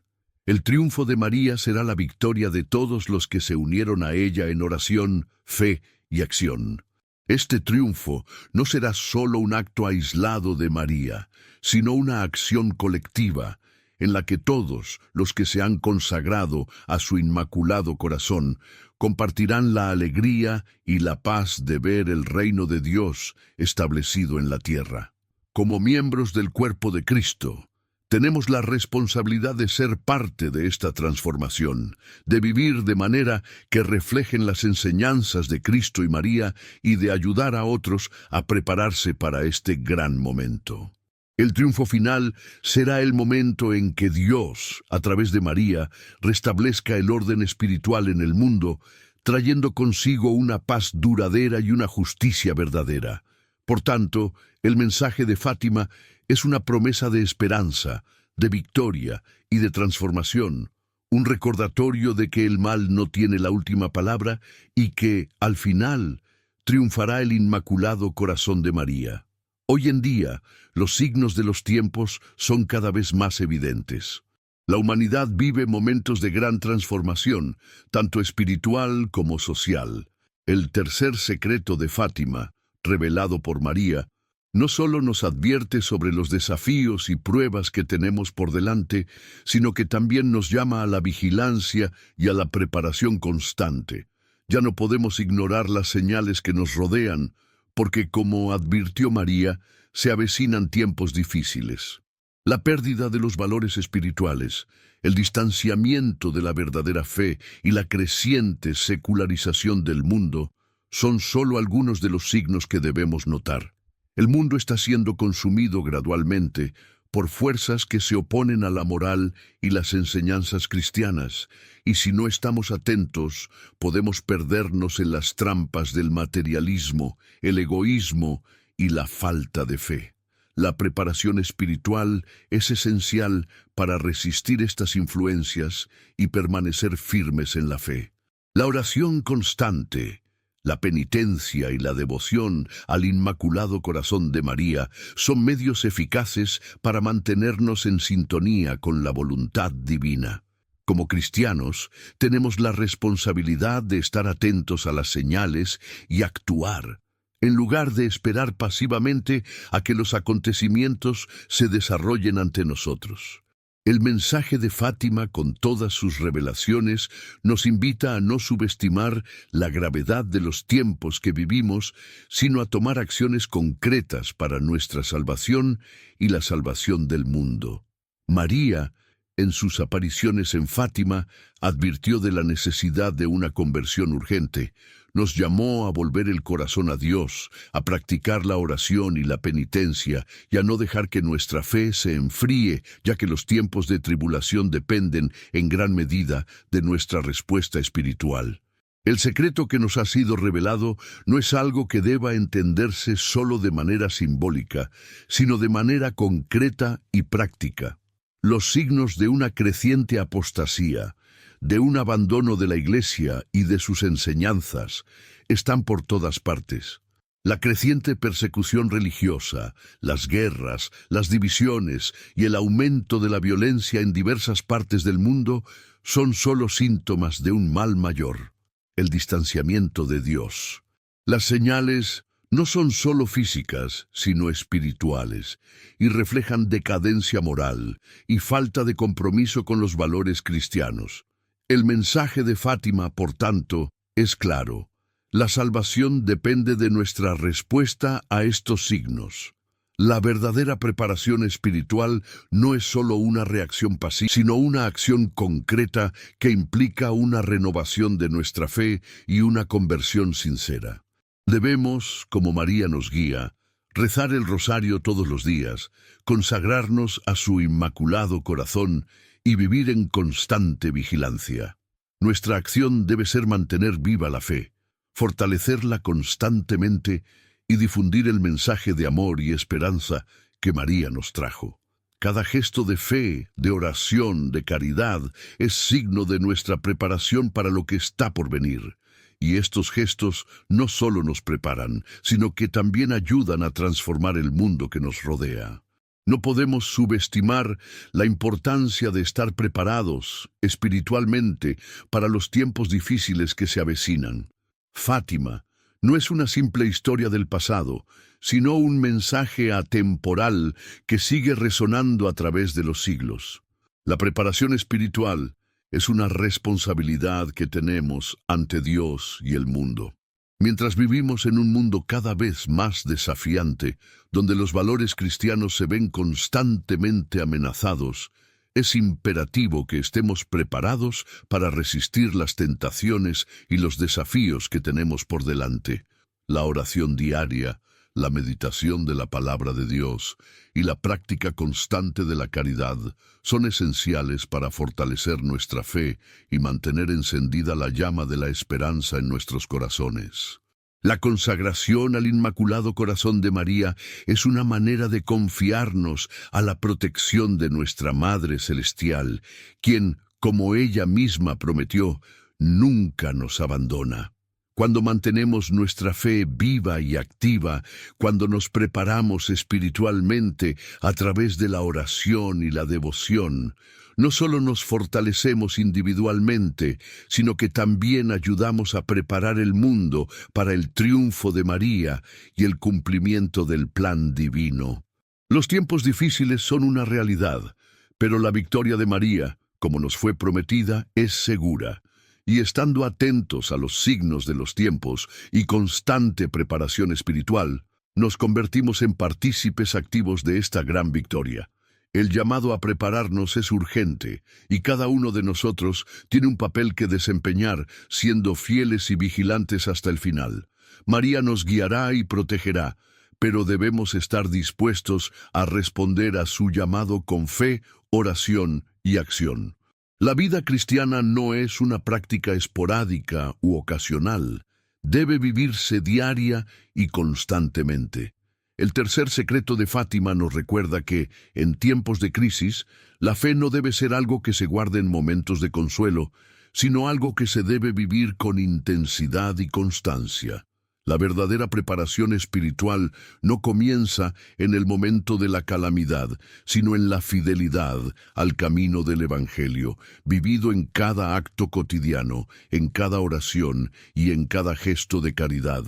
El triunfo de María será la victoria de todos los que se unieron a ella en oración, fe y acción. Este triunfo no será solo un acto aislado de María, sino una acción colectiva, en la que todos los que se han consagrado a su Inmaculado Corazón compartirán la alegría y la paz de ver el reino de Dios establecido en la tierra. Como miembros del cuerpo de Cristo, tenemos la responsabilidad de ser parte de esta transformación, de vivir de manera que reflejen las enseñanzas de Cristo y María y de ayudar a otros a prepararse para este gran momento. El triunfo final será el momento en que Dios, a través de María, restablezca el orden espiritual en el mundo, trayendo consigo una paz duradera y una justicia verdadera. Por tanto, el mensaje de Fátima es una promesa de esperanza, de victoria y de transformación, un recordatorio de que el mal no tiene la última palabra y que, al final, triunfará el Inmaculado Corazón de María. Hoy en día, los signos de los tiempos son cada vez más evidentes. La humanidad vive momentos de gran transformación, tanto espiritual como social. El tercer secreto de Fátima, revelado por María, no solo nos advierte sobre los desafíos y pruebas que tenemos por delante, sino que también nos llama a la vigilancia y a la preparación constante. Ya no podemos ignorar las señales que nos rodean, porque, como advirtió María, se avecinan tiempos difíciles. La pérdida de los valores espirituales, el distanciamiento de la verdadera fe y la creciente secularización del mundo son solo algunos de los signos que debemos notar. El mundo está siendo consumido gradualmente por fuerzas que se oponen a la moral y las enseñanzas cristianas, y si no estamos atentos, podemos perdernos en las trampas del materialismo, el egoísmo y la falta de fe. La preparación espiritual es esencial para resistir estas influencias y permanecer firmes en la fe. La oración constante, la penitencia y la devoción al Inmaculado Corazón de María son medios eficaces para mantenernos en sintonía con la voluntad divina. Como cristianos, tenemos la responsabilidad de estar atentos a las señales y actuar, en lugar de esperar pasivamente a que los acontecimientos se desarrollen ante nosotros. El mensaje de Fátima, con todas sus revelaciones, nos invita a no subestimar la gravedad de los tiempos que vivimos, sino a tomar acciones concretas para nuestra salvación y la salvación del mundo. María, en sus apariciones en Fátima, advirtió de la necesidad de una conversión urgente. Nos llamó a volver el corazón a Dios, a practicar la oración y la penitencia, y a no dejar que nuestra fe se enfríe, ya que los tiempos de tribulación dependen, en gran medida, de nuestra respuesta espiritual. El secreto que nos ha sido revelado no es algo que deba entenderse solo de manera simbólica, sino de manera concreta y práctica. Los signos de una creciente apostasía, de un abandono de la Iglesia y de sus enseñanzas, están por todas partes. La creciente persecución religiosa, las guerras, las divisiones y el aumento de la violencia en diversas partes del mundo son solo síntomas de un mal mayor, el distanciamiento de Dios. Las señales no son solo físicas, sino espirituales, y reflejan decadencia moral y falta de compromiso con los valores cristianos. El mensaje de Fátima, por tanto, es claro. La salvación depende de nuestra respuesta a estos signos. La verdadera preparación espiritual no es solo una reacción pasiva, sino una acción concreta que implica una renovación de nuestra fe y una conversión sincera. Debemos, como María nos guía, rezar el rosario todos los días, consagrarnos a su Inmaculado Corazón y vivir en constante vigilancia. Nuestra acción debe ser mantener viva la fe, fortalecerla constantemente y difundir el mensaje de amor y esperanza que María nos trajo. Cada gesto de fe, de oración, de caridad, es signo de nuestra preparación para lo que está por venir. Y estos gestos no solo nos preparan, sino que también ayudan a transformar el mundo que nos rodea. No podemos subestimar la importancia de estar preparados espiritualmente para los tiempos difíciles que se avecinan. Fátima no es una simple historia del pasado, sino un mensaje atemporal que sigue resonando a través de los siglos. La preparación espiritual es una responsabilidad que tenemos ante Dios y el mundo. Mientras vivimos en un mundo cada vez más desafiante, donde los valores cristianos se ven constantemente amenazados, es imperativo que estemos preparados para resistir las tentaciones y los desafíos que tenemos por delante. La oración diaria, la meditación de la palabra de Dios y la práctica constante de la caridad son esenciales para fortalecer nuestra fe y mantener encendida la llama de la esperanza en nuestros corazones. La consagración al Inmaculado Corazón de María es una manera de confiarnos a la protección de nuestra Madre Celestial, quien, como ella misma prometió, nunca nos abandona. Cuando mantenemos nuestra fe viva y activa, cuando nos preparamos espiritualmente a través de la oración y la devoción, no solo nos fortalecemos individualmente, sino que también ayudamos a preparar el mundo para el triunfo de María y el cumplimiento del plan divino. Los tiempos difíciles son una realidad, pero la victoria de María, como nos fue prometida, es segura. Y estando atentos a los signos de los tiempos y constante preparación espiritual, nos convertimos en partícipes activos de esta gran victoria. El llamado a prepararnos es urgente, y cada uno de nosotros tiene un papel que desempeñar, siendo fieles y vigilantes hasta el final. María nos guiará y protegerá, pero debemos estar dispuestos a responder a su llamado con fe, oración y acción. La vida cristiana no es una práctica esporádica u ocasional. Debe vivirse diaria y constantemente. El tercer secreto de Fátima nos recuerda que, en tiempos de crisis, la fe no debe ser algo que se guarde en momentos de consuelo, sino algo que se debe vivir con intensidad y constancia. La verdadera preparación espiritual no comienza en el momento de la calamidad, sino en la fidelidad al camino del Evangelio, vivido en cada acto cotidiano, en cada oración y en cada gesto de caridad.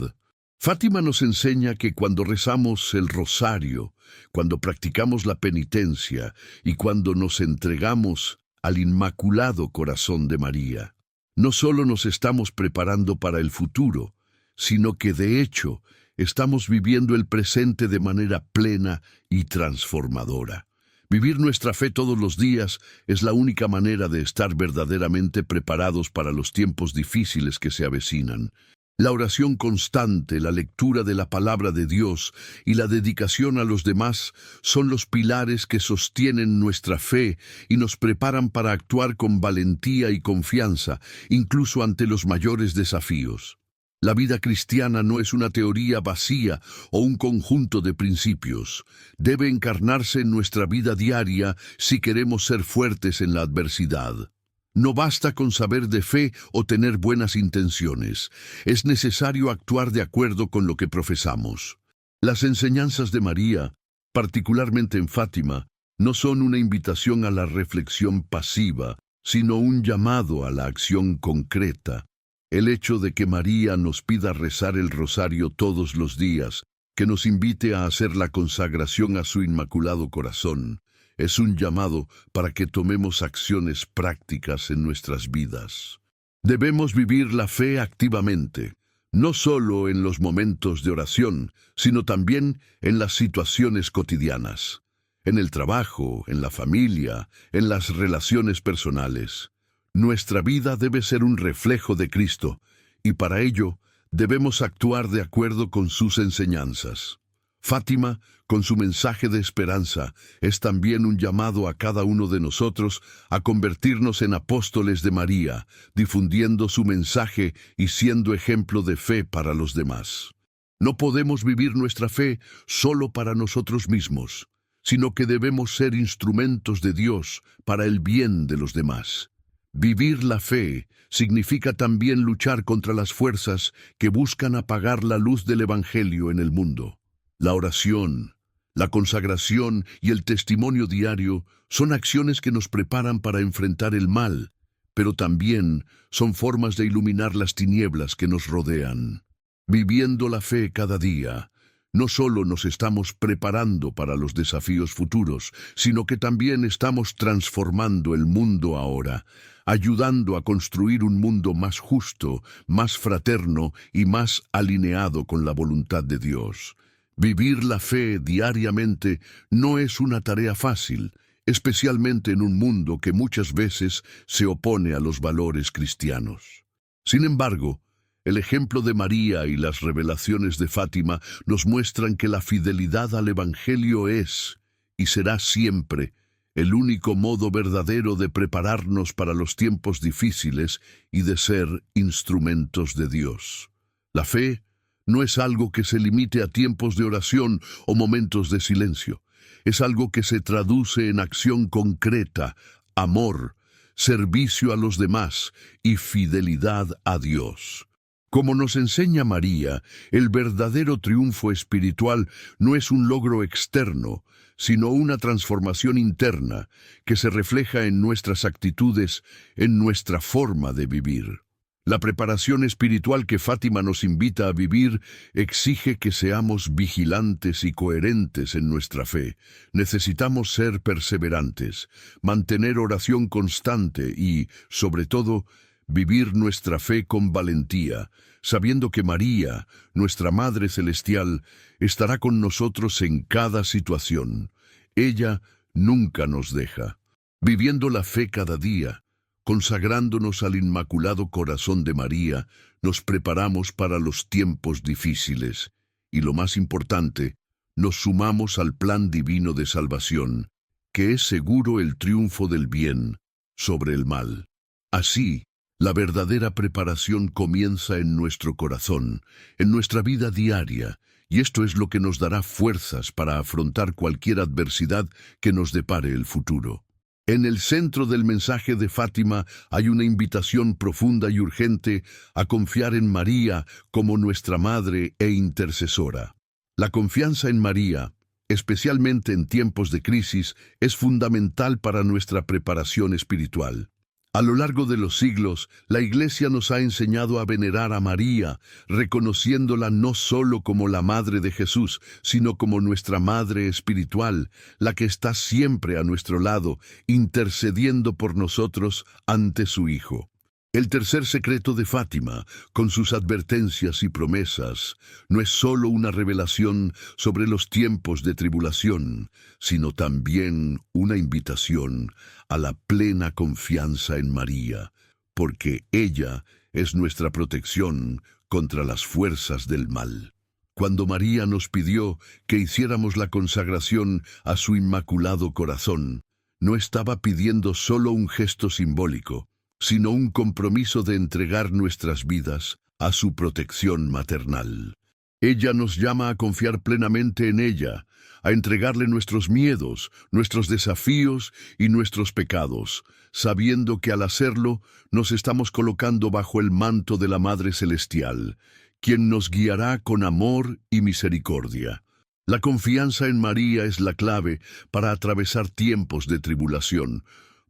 Fátima nos enseña que cuando rezamos el rosario, cuando practicamos la penitencia y cuando nos entregamos al Inmaculado Corazón de María, no solo nos estamos preparando para el futuro, sino que de hecho estamos viviendo el presente de manera plena y transformadora. Vivir nuestra fe todos los días es la única manera de estar verdaderamente preparados para los tiempos difíciles que se avecinan. La oración constante, la lectura de la palabra de Dios y la dedicación a los demás son los pilares que sostienen nuestra fe y nos preparan para actuar con valentía y confianza, incluso ante los mayores desafíos. La vida cristiana no es una teoría vacía o un conjunto de principios. Debe encarnarse en nuestra vida diaria si queremos ser fuertes en la adversidad. No basta con saber de fe o tener buenas intenciones. Es necesario actuar de acuerdo con lo que profesamos. Las enseñanzas de María, particularmente en Fátima, no son una invitación a la reflexión pasiva, sino un llamado a la acción concreta. El hecho de que María nos pida rezar el rosario todos los días, que nos invite a hacer la consagración a su Inmaculado Corazón, es un llamado para que tomemos acciones prácticas en nuestras vidas. Debemos vivir la fe activamente, no solo en los momentos de oración, sino también en las situaciones cotidianas, en el trabajo, en la familia, en las relaciones personales. Nuestra vida debe ser un reflejo de Cristo, y para ello debemos actuar de acuerdo con sus enseñanzas. Fátima, con su mensaje de esperanza, es también un llamado a cada uno de nosotros a convertirnos en apóstoles de María, difundiendo su mensaje y siendo ejemplo de fe para los demás. No podemos vivir nuestra fe solo para nosotros mismos, sino que debemos ser instrumentos de Dios para el bien de los demás. Vivir la fe significa también luchar contra las fuerzas que buscan apagar la luz del Evangelio en el mundo. La oración, la consagración y el testimonio diario son acciones que nos preparan para enfrentar el mal, pero también son formas de iluminar las tinieblas que nos rodean. Viviendo la fe cada día, no solo nos estamos preparando para los desafíos futuros, sino que también estamos transformando el mundo ahora, ayudando a construir un mundo más justo, más fraterno y más alineado con la voluntad de Dios. Vivir la fe diariamente no es una tarea fácil, especialmente en un mundo que muchas veces se opone a los valores cristianos. Sin embargo, el ejemplo de María y las revelaciones de Fátima nos muestran que la fidelidad al Evangelio es, y será siempre, el único modo verdadero de prepararnos para los tiempos difíciles y de ser instrumentos de Dios. La fe no es algo que se limite a tiempos de oración o momentos de silencio. Es algo que se traduce en acción concreta, amor, servicio a los demás y fidelidad a Dios. Como nos enseña María, el verdadero triunfo espiritual no es un logro externo, sino una transformación interna que se refleja en nuestras actitudes, en nuestra forma de vivir. La preparación espiritual que Fátima nos invita a vivir exige que seamos vigilantes y coherentes en nuestra fe. Necesitamos ser perseverantes, mantener oración constante y, sobre todo, vivir nuestra fe con valentía, sabiendo que María, nuestra Madre Celestial, estará con nosotros en cada situación. Ella nunca nos deja. Viviendo la fe cada día, Consagrándonos al Inmaculado Corazón de María, nos preparamos para los tiempos difíciles y, lo más importante, nos sumamos al plan divino de salvación, que es seguro el triunfo del bien sobre el mal. Así, la verdadera preparación comienza en nuestro corazón, en nuestra vida diaria, y esto es lo que nos dará fuerzas para afrontar cualquier adversidad que nos depare el futuro. En el centro del mensaje de Fátima hay una invitación profunda y urgente a confiar en María como nuestra Madre e intercesora. La confianza en María, especialmente en tiempos de crisis, es fundamental para nuestra preparación espiritual. A lo largo de los siglos, la Iglesia nos ha enseñado a venerar a María, reconociéndola no solo como la Madre de Jesús, sino como nuestra Madre espiritual, la que está siempre a nuestro lado, intercediendo por nosotros ante su Hijo. El tercer secreto de Fátima, con sus advertencias y promesas, no es solo una revelación sobre los tiempos de tribulación, sino también una invitación a la plena confianza en María, porque ella es nuestra protección contra las fuerzas del mal. Cuando María nos pidió que hiciéramos la consagración a su Inmaculado Corazón, no estaba pidiendo solo un gesto simbólico, sino un compromiso de entregar nuestras vidas a su protección maternal. Ella nos llama a confiar plenamente en ella, a entregarle nuestros miedos, nuestros desafíos y nuestros pecados, sabiendo que al hacerlo nos estamos colocando bajo el manto de la Madre Celestial, quien nos guiará con amor y misericordia. La confianza en María es la clave para atravesar tiempos de tribulación,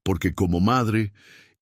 porque como Madre,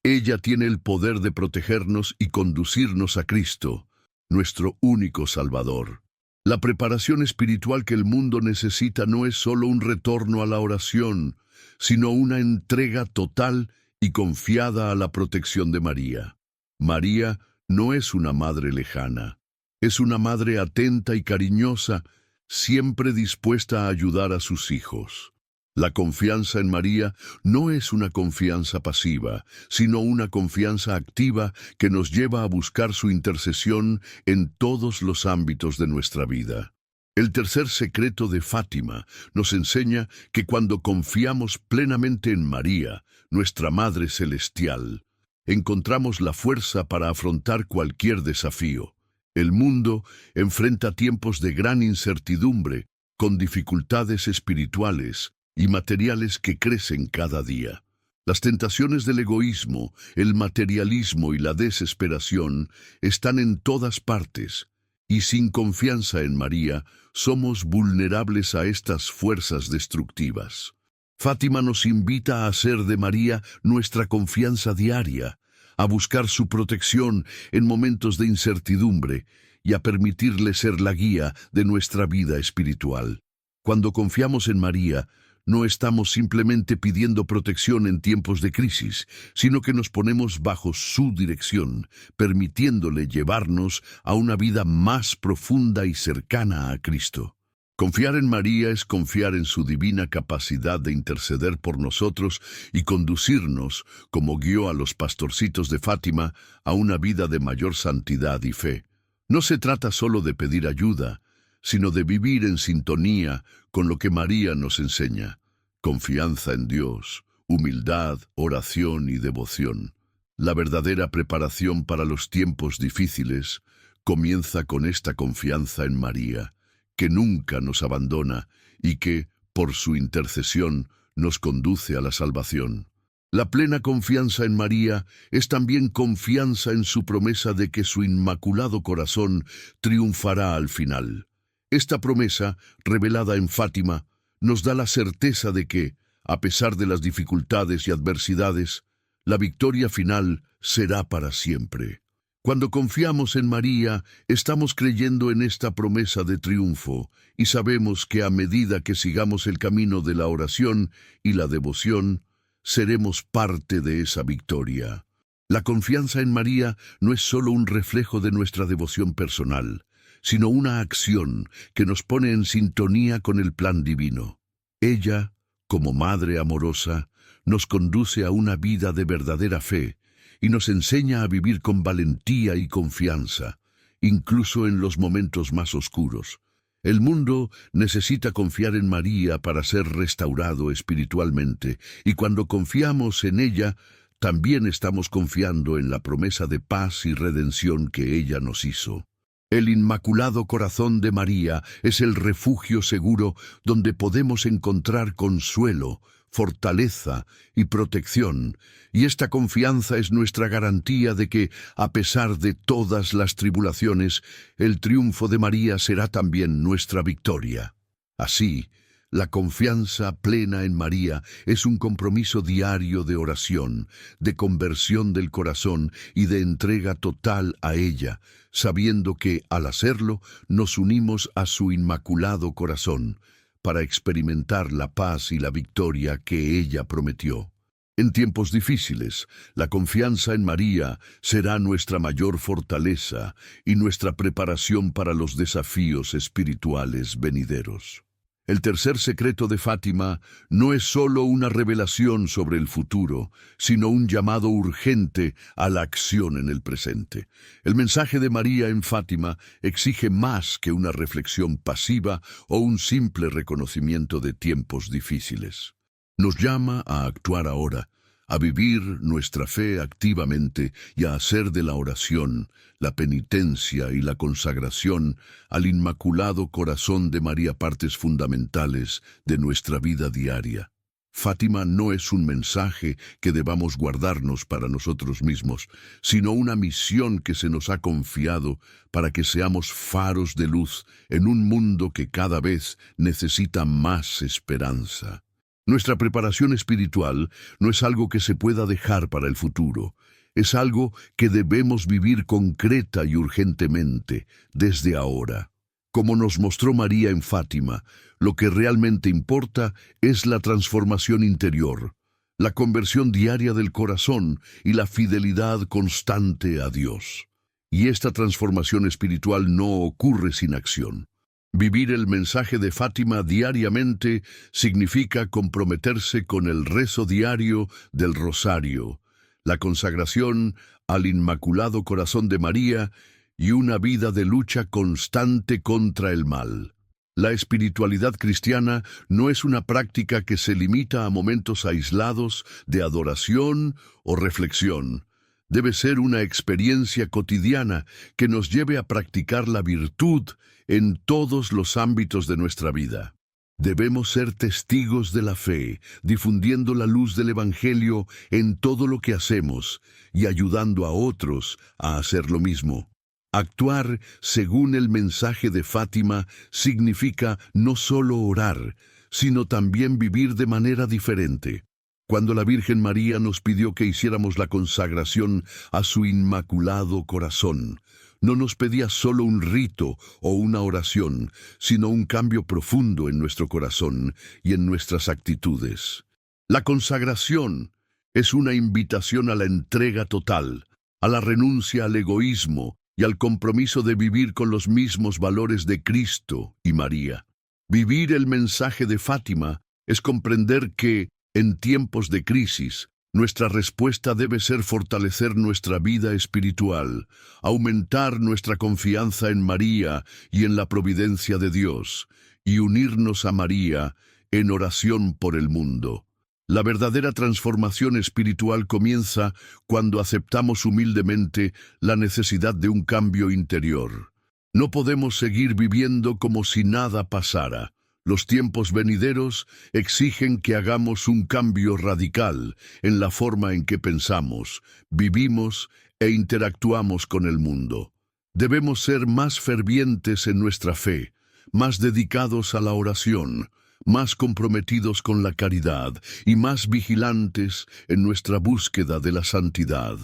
ella tiene el poder de protegernos y conducirnos a Cristo, nuestro único Salvador. La preparación espiritual que el mundo necesita no es solo un retorno a la oración, sino una entrega total y confiada a la protección de María. María no es una madre lejana, es una madre atenta y cariñosa, siempre dispuesta a ayudar a sus hijos. La confianza en María no es una confianza pasiva, sino una confianza activa que nos lleva a buscar su intercesión en todos los ámbitos de nuestra vida. El tercer secreto de Fátima nos enseña que cuando confiamos plenamente en María, nuestra Madre Celestial, encontramos la fuerza para afrontar cualquier desafío. El mundo enfrenta tiempos de gran incertidumbre, con dificultades espirituales y materiales que crecen cada día. Las tentaciones del egoísmo, el materialismo y la desesperación están en todas partes, y sin confianza en María, somos vulnerables a estas fuerzas destructivas. Fátima nos invita a hacer de María nuestra confianza diaria, a buscar su protección en momentos de incertidumbre y a permitirle ser la guía de nuestra vida espiritual. Cuando confiamos en María, no estamos simplemente pidiendo protección en tiempos de crisis, sino que nos ponemos bajo su dirección, permitiéndole llevarnos a una vida más profunda y cercana a Cristo. Confiar en María es confiar en su divina capacidad de interceder por nosotros y conducirnos, como guió a los pastorcitos de Fátima, a una vida de mayor santidad y fe. No se trata solo de pedir ayuda, sino de vivir en sintonía con lo que María nos enseña: confianza en Dios, humildad, oración y devoción. La verdadera preparación para los tiempos difíciles comienza con esta confianza en María, que nunca nos abandona y que, por su intercesión, nos conduce a la salvación. La plena confianza en María es también confianza en su promesa de que su Inmaculado Corazón triunfará al final. Esta promesa, revelada en Fátima, nos da la certeza de que, a pesar de las dificultades y adversidades, la victoria final será para siempre. Cuando confiamos en María, estamos creyendo en esta promesa de triunfo y sabemos que a medida que sigamos el camino de la oración y la devoción, seremos parte de esa victoria. La confianza en María no es solo un reflejo de nuestra devoción personal, sino una acción que nos pone en sintonía con el plan divino. Ella, Como madre amorosa, nos conduce a una vida de verdadera fe y nos enseña a vivir con valentía y confianza, incluso en los momentos más oscuros. El mundo necesita confiar en María para ser restaurado espiritualmente, y cuando confiamos en ella, también estamos confiando en la promesa de paz y redención que ella nos hizo. El Inmaculado Corazón de María es el refugio seguro donde podemos encontrar consuelo, fortaleza y protección, y esta confianza es nuestra garantía de que, a pesar de todas las tribulaciones, el triunfo de María será también nuestra victoria. Así, la confianza plena en María es un compromiso diario de oración, de conversión del corazón y de entrega total a ella, sabiendo que, al hacerlo, nos unimos a su Inmaculado Corazón, para experimentar la paz y la victoria que ella prometió. En tiempos difíciles, la confianza en María será nuestra mayor fortaleza y nuestra preparación para los desafíos espirituales venideros. El tercer secreto de Fátima no es solo una revelación sobre el futuro, sino un llamado urgente a la acción en el presente. El mensaje de María en Fátima exige más que una reflexión pasiva o un simple reconocimiento de tiempos difíciles. Nos llama a actuar ahora, a vivir nuestra fe activamente y a hacer de la oración, la penitencia y la consagración al Inmaculado Corazón de María partes fundamentales de nuestra vida diaria. Fátima no es un mensaje que debamos guardarnos para nosotros mismos, sino una misión que se nos ha confiado para que seamos faros de luz en un mundo que cada vez necesita más esperanza. Nuestra preparación espiritual no es algo que se pueda dejar para el futuro. Es algo que debemos vivir concreta y urgentemente, desde ahora. Como nos mostró María en Fátima, lo que realmente importa es la transformación interior, la conversión diaria del corazón y la fidelidad constante a Dios. Y esta transformación espiritual no ocurre sin acción. Vivir el mensaje de Fátima diariamente significa comprometerse con el rezo diario del rosario, la consagración al Inmaculado Corazón de María y una vida de lucha constante contra el mal. La espiritualidad cristiana no es una práctica que se limita a momentos aislados de adoración o reflexión. Debe ser una experiencia cotidiana que nos lleve a practicar la virtud en todos los ámbitos de nuestra vida. Debemos ser testigos de la fe, difundiendo la luz del Evangelio en todo lo que hacemos y ayudando a otros a hacer lo mismo. Actuar según el mensaje de Fátima significa no solo orar, sino también vivir de manera diferente. Cuando la Virgen María nos pidió que hiciéramos la consagración a su Inmaculado Corazón, no nos pedía solo un rito o una oración, sino un cambio profundo en nuestro corazón y en nuestras actitudes. La consagración es una invitación a la entrega total, a la renuncia al egoísmo y al compromiso de vivir con los mismos valores de Cristo y María. Vivir el mensaje de Fátima es comprender que, en tiempos de crisis, nuestra respuesta debe ser fortalecer nuestra vida espiritual, aumentar nuestra confianza en María y en la providencia de Dios, y unirnos a María en oración por el mundo. La verdadera transformación espiritual comienza cuando aceptamos humildemente la necesidad de un cambio interior. No podemos seguir viviendo como si nada pasara. Los tiempos venideros exigen que hagamos un cambio radical en la forma en que pensamos, vivimos e interactuamos con el mundo. Debemos ser más fervientes en nuestra fe, más dedicados a la oración, más comprometidos con la caridad y más vigilantes en nuestra búsqueda de la santidad.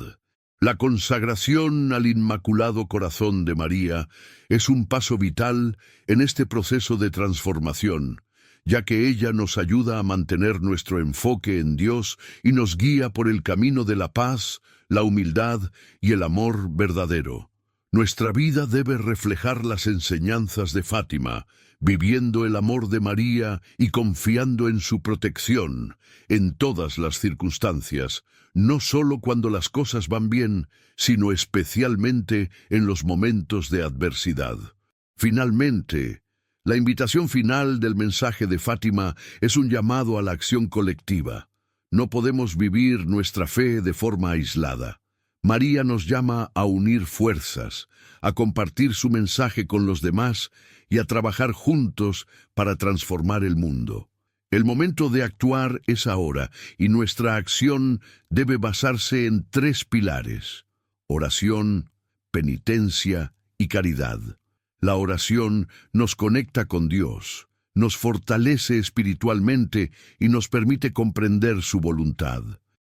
La consagración al Inmaculado Corazón de María es un paso vital en este proceso de transformación, ya que ella nos ayuda a mantener nuestro enfoque en Dios y nos guía por el camino de la paz, la humildad y el amor verdadero. Nuestra vida debe reflejar las enseñanzas de Fátima, viviendo el amor de María y confiando en su protección en todas las circunstancias, no solo cuando las cosas van bien, sino especialmente en los momentos de adversidad. Finalmente, la invitación final del mensaje de Fátima es un llamado a la acción colectiva. No podemos vivir nuestra fe de forma aislada. María nos llama a unir fuerzas, a compartir su mensaje con los demás y a trabajar juntos para transformar el mundo. El momento de actuar es ahora, y nuestra acción debe basarse en 3 pilares: oración, penitencia y caridad. La oración nos conecta con Dios, nos fortalece espiritualmente y nos permite comprender su voluntad.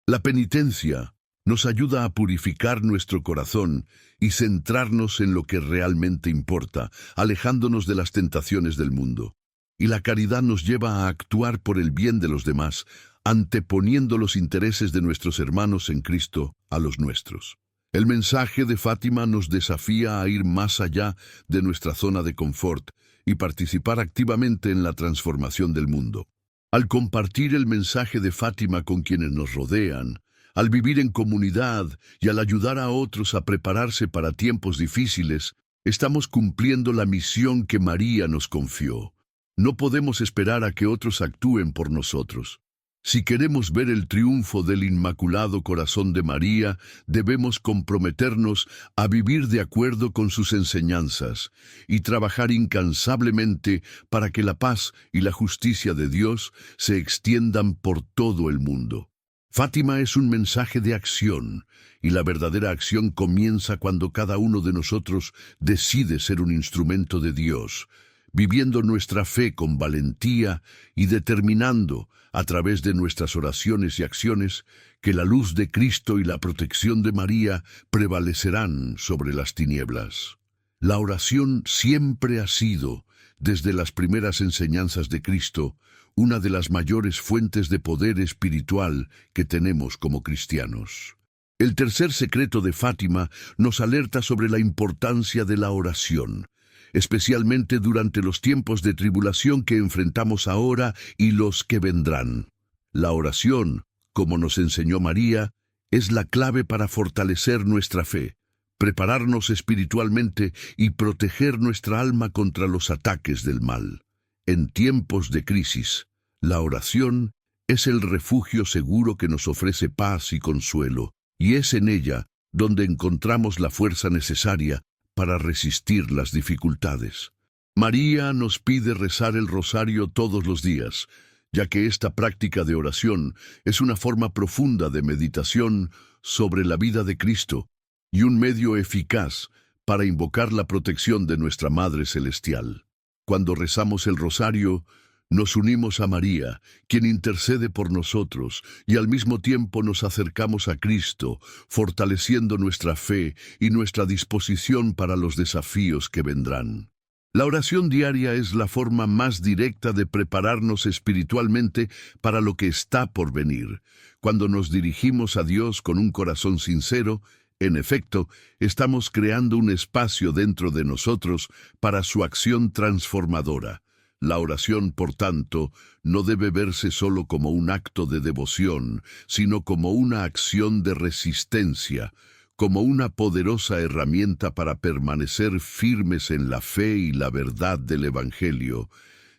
La penitencia nos ayuda a purificar nuestro corazón y centrarnos en lo que realmente importa, alejándonos de las tentaciones del mundo. Y la caridad nos lleva a actuar por el bien de los demás, anteponiendo los intereses de nuestros hermanos en Cristo a los nuestros. El mensaje de Fátima nos desafía a ir más allá de nuestra zona de confort y participar activamente en la transformación del mundo. Al compartir el mensaje de Fátima con quienes nos rodean, al vivir en comunidad y al ayudar a otros a prepararse para tiempos difíciles, estamos cumpliendo la misión que María nos confió. No podemos esperar a que otros actúen por nosotros. Si queremos ver el triunfo del Inmaculado Corazón de María, debemos comprometernos a vivir de acuerdo con sus enseñanzas y trabajar incansablemente para que la paz y la justicia de Dios se extiendan por todo el mundo. Fátima es un mensaje de acción, y la verdadera acción comienza cuando cada uno de nosotros decide ser un instrumento de Dios, viviendo nuestra fe con valentía y determinando, a través de nuestras oraciones y acciones, que la luz de Cristo y la protección de María prevalecerán sobre las tinieblas. La oración siempre ha sido, desde las primeras enseñanzas de Cristo, una de las mayores fuentes de poder espiritual que tenemos como cristianos. El tercer secreto de Fátima nos alerta sobre la importancia de la oración, especialmente durante los tiempos de tribulación que enfrentamos ahora y los que vendrán. La oración, como nos enseñó María, es la clave para fortalecer nuestra fe, prepararnos espiritualmente y proteger nuestra alma contra los ataques del mal. En tiempos de crisis, la oración es el refugio seguro que nos ofrece paz y consuelo, y es en ella donde encontramos la fuerza necesaria para resistir las dificultades. María nos pide rezar el rosario todos los días, ya que esta práctica de oración es una forma profunda de meditación sobre la vida de Cristo y un medio eficaz para invocar la protección de nuestra Madre Celestial. Cuando rezamos el rosario, nos unimos a María, quien intercede por nosotros, y al mismo tiempo nos acercamos a Cristo, fortaleciendo nuestra fe y nuestra disposición para los desafíos que vendrán. La oración diaria es la forma más directa de prepararnos espiritualmente para lo que está por venir. Cuando nos dirigimos a Dios con un corazón sincero, en efecto, estamos creando un espacio dentro de nosotros para su acción transformadora. La oración, por tanto, no debe verse solo como un acto de devoción, sino como una acción de resistencia, como una poderosa herramienta para permanecer firmes en la fe y la verdad del Evangelio,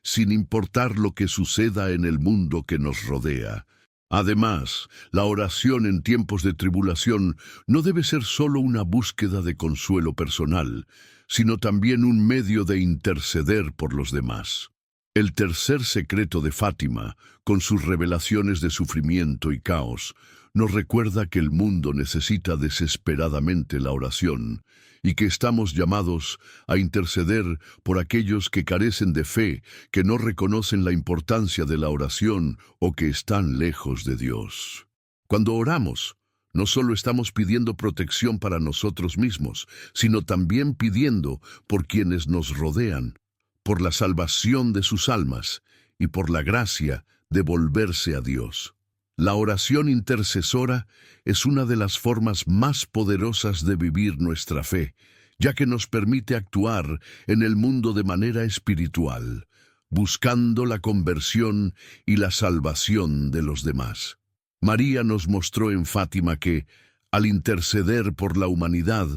sin importar lo que suceda en el mundo que nos rodea. Además, la oración en tiempos de tribulación no debe ser solo una búsqueda de consuelo personal, sino también un medio de interceder por los demás. El tercer secreto de Fátima, con sus revelaciones de sufrimiento y caos, nos recuerda que el mundo necesita desesperadamente la oración y que estamos llamados a interceder por aquellos que carecen de fe, que no reconocen la importancia de la oración o que están lejos de Dios. Cuando oramos, no solo estamos pidiendo protección para nosotros mismos, sino también pidiendo por quienes nos rodean, por la salvación de sus almas y por la gracia de volverse a Dios. La oración intercesora es una de las formas más poderosas de vivir nuestra fe, ya que nos permite actuar en el mundo de manera espiritual, buscando la conversión y la salvación de los demás. María nos mostró en Fátima que, al interceder por la humanidad,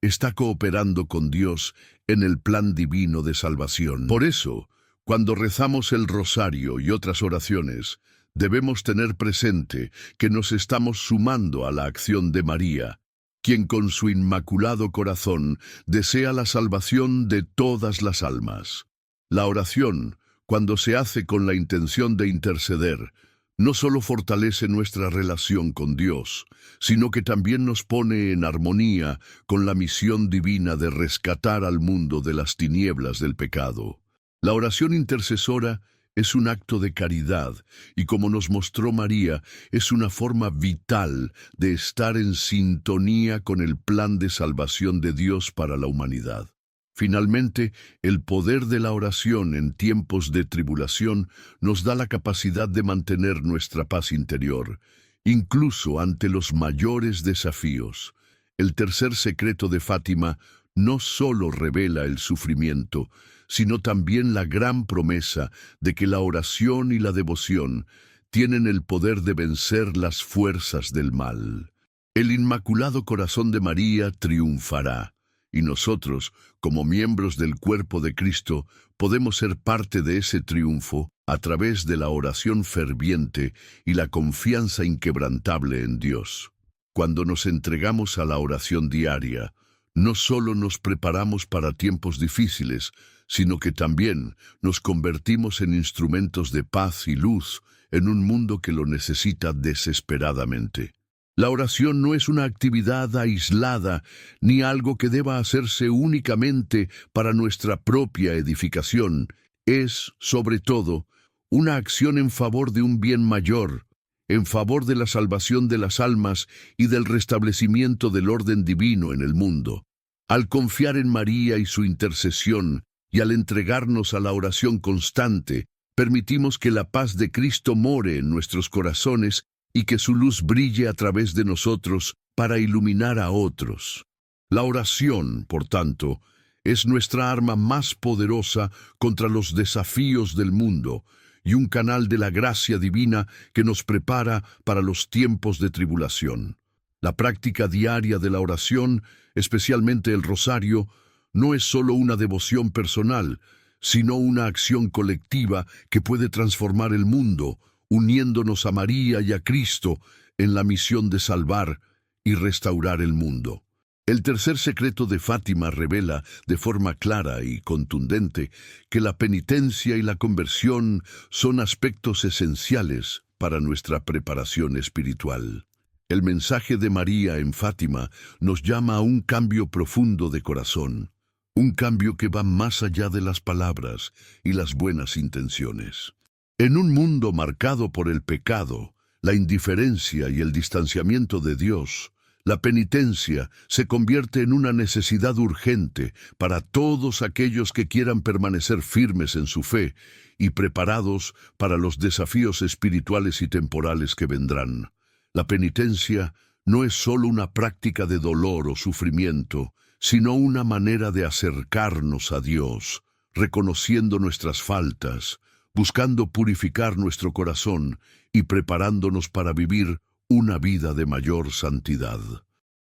está cooperando con Dios en el plan divino de salvación. Por eso, cuando rezamos el rosario y otras oraciones, debemos tener presente que nos estamos sumando a la acción de María, quien con su inmaculado corazón desea la salvación de todas las almas. La oración, cuando se hace con la intención de interceder, no solo fortalece nuestra relación con Dios, sino que también nos pone en armonía con la misión divina de rescatar al mundo de las tinieblas del pecado. La oración intercesora es un acto de caridad y, como nos mostró María, es una forma vital de estar en sintonía con el plan de salvación de Dios para la humanidad. Finalmente, el poder de la oración en tiempos de tribulación nos da la capacidad de mantener nuestra paz interior, incluso ante los mayores desafíos. El tercer secreto de Fátima no solo revela el sufrimiento, sino también la gran promesa de que la oración y la devoción tienen el poder de vencer las fuerzas del mal. El Inmaculado Corazón de María triunfará, y nosotros, como miembros del cuerpo de Cristo, podemos ser parte de ese triunfo a través de la oración ferviente y la confianza inquebrantable en Dios. Cuando nos entregamos a la oración diaria, no solo nos preparamos para tiempos difíciles, sino que también nos convertimos en instrumentos de paz y luz en un mundo que lo necesita desesperadamente. La oración no es una actividad aislada ni algo que deba hacerse únicamente para nuestra propia edificación. Es, sobre todo, una acción en favor de un bien mayor, en favor de la salvación de las almas y del restablecimiento del orden divino en el mundo. Al confiar en María y su intercesión, y al entregarnos a la oración constante, permitimos que la paz de Cristo more en nuestros corazones y que su luz brille a través de nosotros para iluminar a otros. La oración, por tanto, es nuestra arma más poderosa contra los desafíos del mundo y un canal de la gracia divina que nos prepara para los tiempos de tribulación. La práctica diaria de la oración, especialmente el rosario, no es solo una devoción personal, sino una acción colectiva que puede transformar el mundo, uniéndonos a María y a Cristo en la misión de salvar y restaurar el mundo. El tercer secreto de Fátima revela de forma clara y contundente que la penitencia y la conversión son aspectos esenciales para nuestra preparación espiritual. El mensaje de María en Fátima nos llama a un cambio profundo de corazón, un cambio que va más allá de las palabras y las buenas intenciones. En un mundo marcado por el pecado, la indiferencia y el distanciamiento de Dios, la penitencia se convierte en una necesidad urgente para todos aquellos que quieran permanecer firmes en su fe y preparados para los desafíos espirituales y temporales que vendrán. La penitencia no es solo una práctica de dolor o sufrimiento, sino una manera de acercarnos a Dios, reconociendo nuestras faltas, buscando purificar nuestro corazón y preparándonos para vivir una vida de mayor santidad.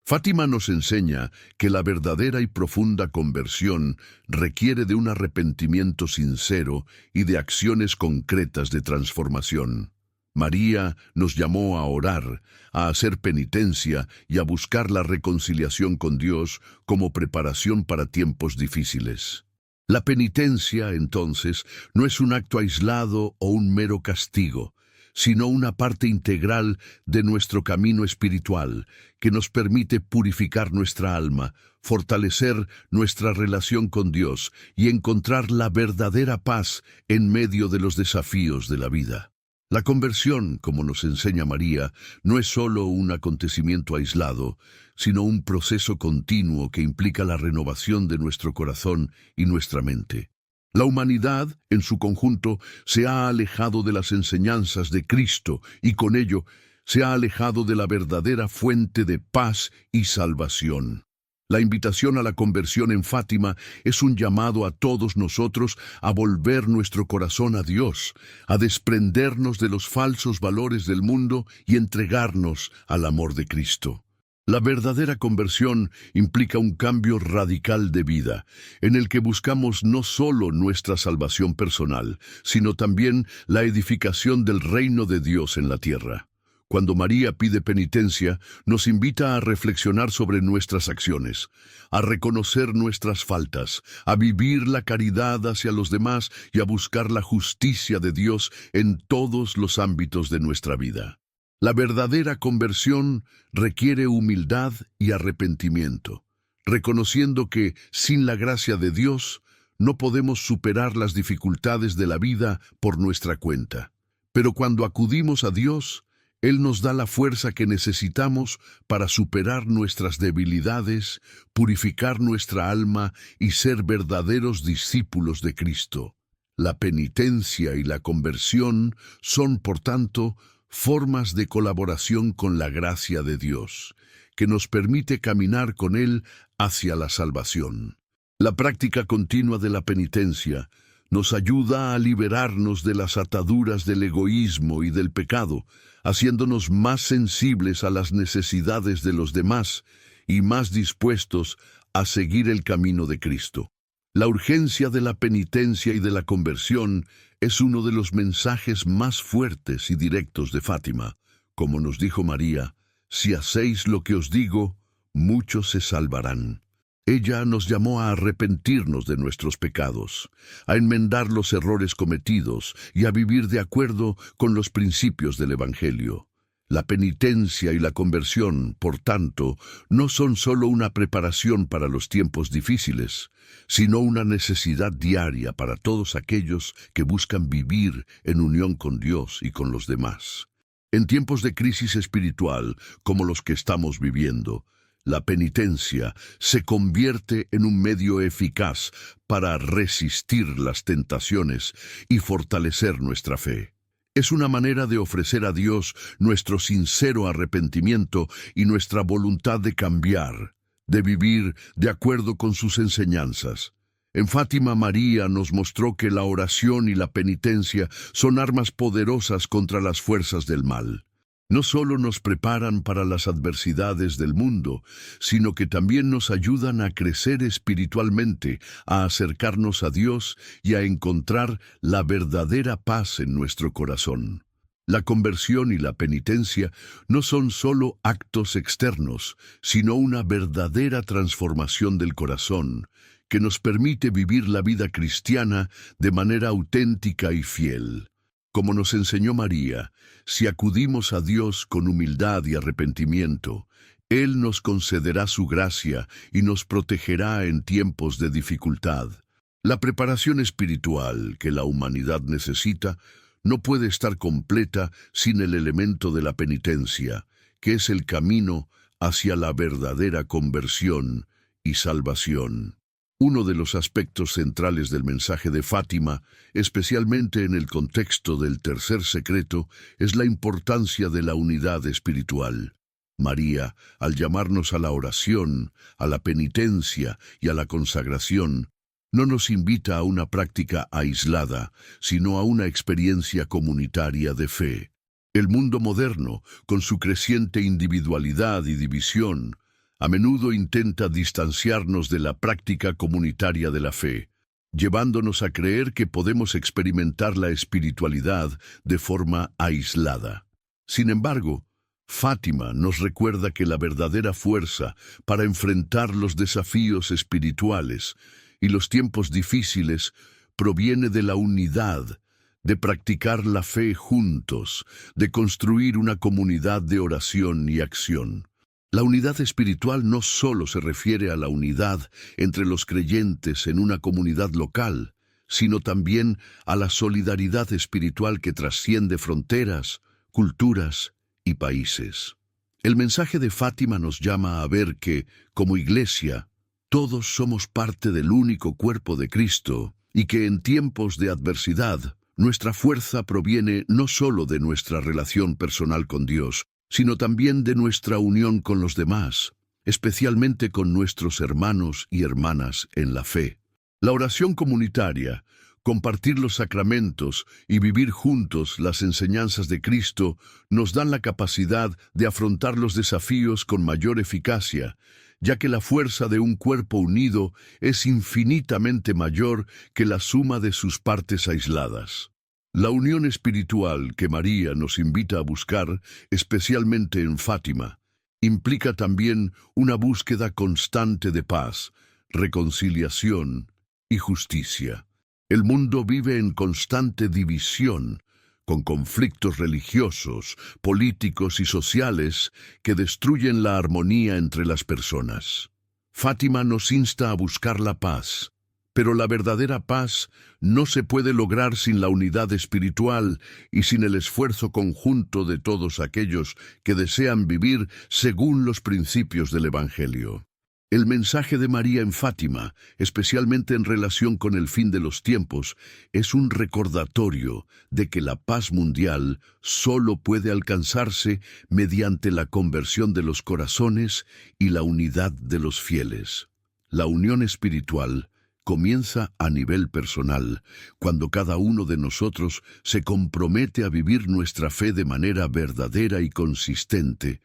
Fátima nos enseña que la verdadera y profunda conversión requiere de un arrepentimiento sincero y de acciones concretas de transformación. María nos llamó a orar, a hacer penitencia y a buscar la reconciliación con Dios como preparación para tiempos difíciles. La penitencia, entonces, no es un acto aislado o un mero castigo, sino una parte integral de nuestro camino espiritual que nos permite purificar nuestra alma, fortalecer nuestra relación con Dios y encontrar la verdadera paz en medio de los desafíos de la vida. La conversión, como nos enseña María, no es solo un acontecimiento aislado, sino un proceso continuo que implica la renovación de nuestro corazón y nuestra mente. La humanidad, en su conjunto, se ha alejado de las enseñanzas de Cristo y con ello se ha alejado de la verdadera fuente de paz y salvación. La invitación a la conversión en Fátima es un llamado a todos nosotros a volver nuestro corazón a Dios, a desprendernos de los falsos valores del mundo y entregarnos al amor de Cristo. La verdadera conversión implica un cambio radical de vida, en el que buscamos no solo nuestra salvación personal, sino también la edificación del reino de Dios en la tierra. Cuando María pide penitencia, nos invita a reflexionar sobre nuestras acciones, a reconocer nuestras faltas, a vivir la caridad hacia los demás y a buscar la justicia de Dios en todos los ámbitos de nuestra vida. La verdadera conversión requiere humildad y arrepentimiento, reconociendo que, sin la gracia de Dios, no podemos superar las dificultades de la vida por nuestra cuenta. Pero cuando acudimos a Dios, Él nos da la fuerza que necesitamos para superar nuestras debilidades, purificar nuestra alma y ser verdaderos discípulos de Cristo. La penitencia y la conversión son, por tanto, formas de colaboración con la gracia de Dios, que nos permite caminar con Él hacia la salvación. La práctica continua de la penitencia nos ayuda a liberarnos de las ataduras del egoísmo y del pecado, haciéndonos más sensibles a las necesidades de los demás y más dispuestos a seguir el camino de Cristo. La urgencia de la penitencia y de la conversión es uno de los mensajes más fuertes y directos de Fátima. Como nos dijo María, si hacéis lo que os digo, muchos se salvarán. Ella nos llamó a arrepentirnos de nuestros pecados, a enmendar los errores cometidos y a vivir de acuerdo con los principios del Evangelio. La penitencia y la conversión, por tanto, no son solo una preparación para los tiempos difíciles, sino una necesidad diaria para todos aquellos que buscan vivir en unión con Dios y con los demás. En tiempos de crisis espiritual, como los que estamos viviendo, la penitencia se convierte en un medio eficaz para resistir las tentaciones y fortalecer nuestra fe. Es una manera de ofrecer a Dios nuestro sincero arrepentimiento y nuestra voluntad de cambiar, de vivir de acuerdo con sus enseñanzas. En Fátima, María nos mostró que la oración y la penitencia son armas poderosas contra las fuerzas del mal. No solo nos preparan para las adversidades del mundo, sino que también nos ayudan a crecer espiritualmente, a acercarnos a Dios y a encontrar la verdadera paz en nuestro corazón. La conversión y la penitencia no son solo actos externos, sino una verdadera transformación del corazón, que nos permite vivir la vida cristiana de manera auténtica y fiel. Como nos enseñó María, si acudimos a Dios con humildad y arrepentimiento, Él nos concederá su gracia y nos protegerá en tiempos de dificultad. La preparación espiritual que la humanidad necesita no puede estar completa sin el elemento de la penitencia, que es el camino hacia la verdadera conversión y salvación. Uno de los aspectos centrales del mensaje de Fátima, especialmente en el contexto del tercer secreto, es la importancia de la unidad espiritual. María, al llamarnos a la oración, a la penitencia y a la consagración, no nos invita a una práctica aislada, sino a una experiencia comunitaria de fe. El mundo moderno, con su creciente individualidad y división, a menudo intenta distanciarnos de la práctica comunitaria de la fe, llevándonos a creer que podemos experimentar la espiritualidad de forma aislada. Sin embargo, Fátima nos recuerda que la verdadera fuerza para enfrentar los desafíos espirituales y los tiempos difíciles proviene de la unidad, de practicar la fe juntos, de construir una comunidad de oración y acción. La unidad espiritual no solo se refiere a la unidad entre los creyentes en una comunidad local, sino también a la solidaridad espiritual que trasciende fronteras, culturas y países. El mensaje de Fátima nos llama a ver que, como Iglesia, todos somos parte del único cuerpo de Cristo y que en tiempos de adversidad, nuestra fuerza proviene no solo de nuestra relación personal con Dios, sino también de nuestra unión con los demás. especialmente con nuestros hermanos y hermanas en la fe. La oración comunitaria, compartir los sacramentos y vivir juntos las enseñanzas de Cristo nos dan la capacidad de afrontar los desafíos con mayor eficacia, ya que la fuerza de un cuerpo unido es infinitamente mayor que la suma de sus partes aisladas. La unión espiritual que María nos invita a buscar, especialmente en Fátima, implica también una búsqueda constante de paz, reconciliación y justicia. El mundo vive en constante división, con conflictos religiosos, políticos y sociales que destruyen la armonía entre las personas. Fátima nos insta a buscar la paz, pero la verdadera paz no se puede lograr sin la unidad espiritual y sin el esfuerzo conjunto de todos aquellos que desean vivir según los principios del Evangelio. El mensaje de María en Fátima, especialmente en relación con el fin de los tiempos, es un recordatorio de que la paz mundial solo puede alcanzarse mediante la conversión de los corazones y la unidad de los fieles. La unión espiritual comienza a nivel personal, cuando cada uno de nosotros se compromete a vivir nuestra fe de manera verdadera y consistente,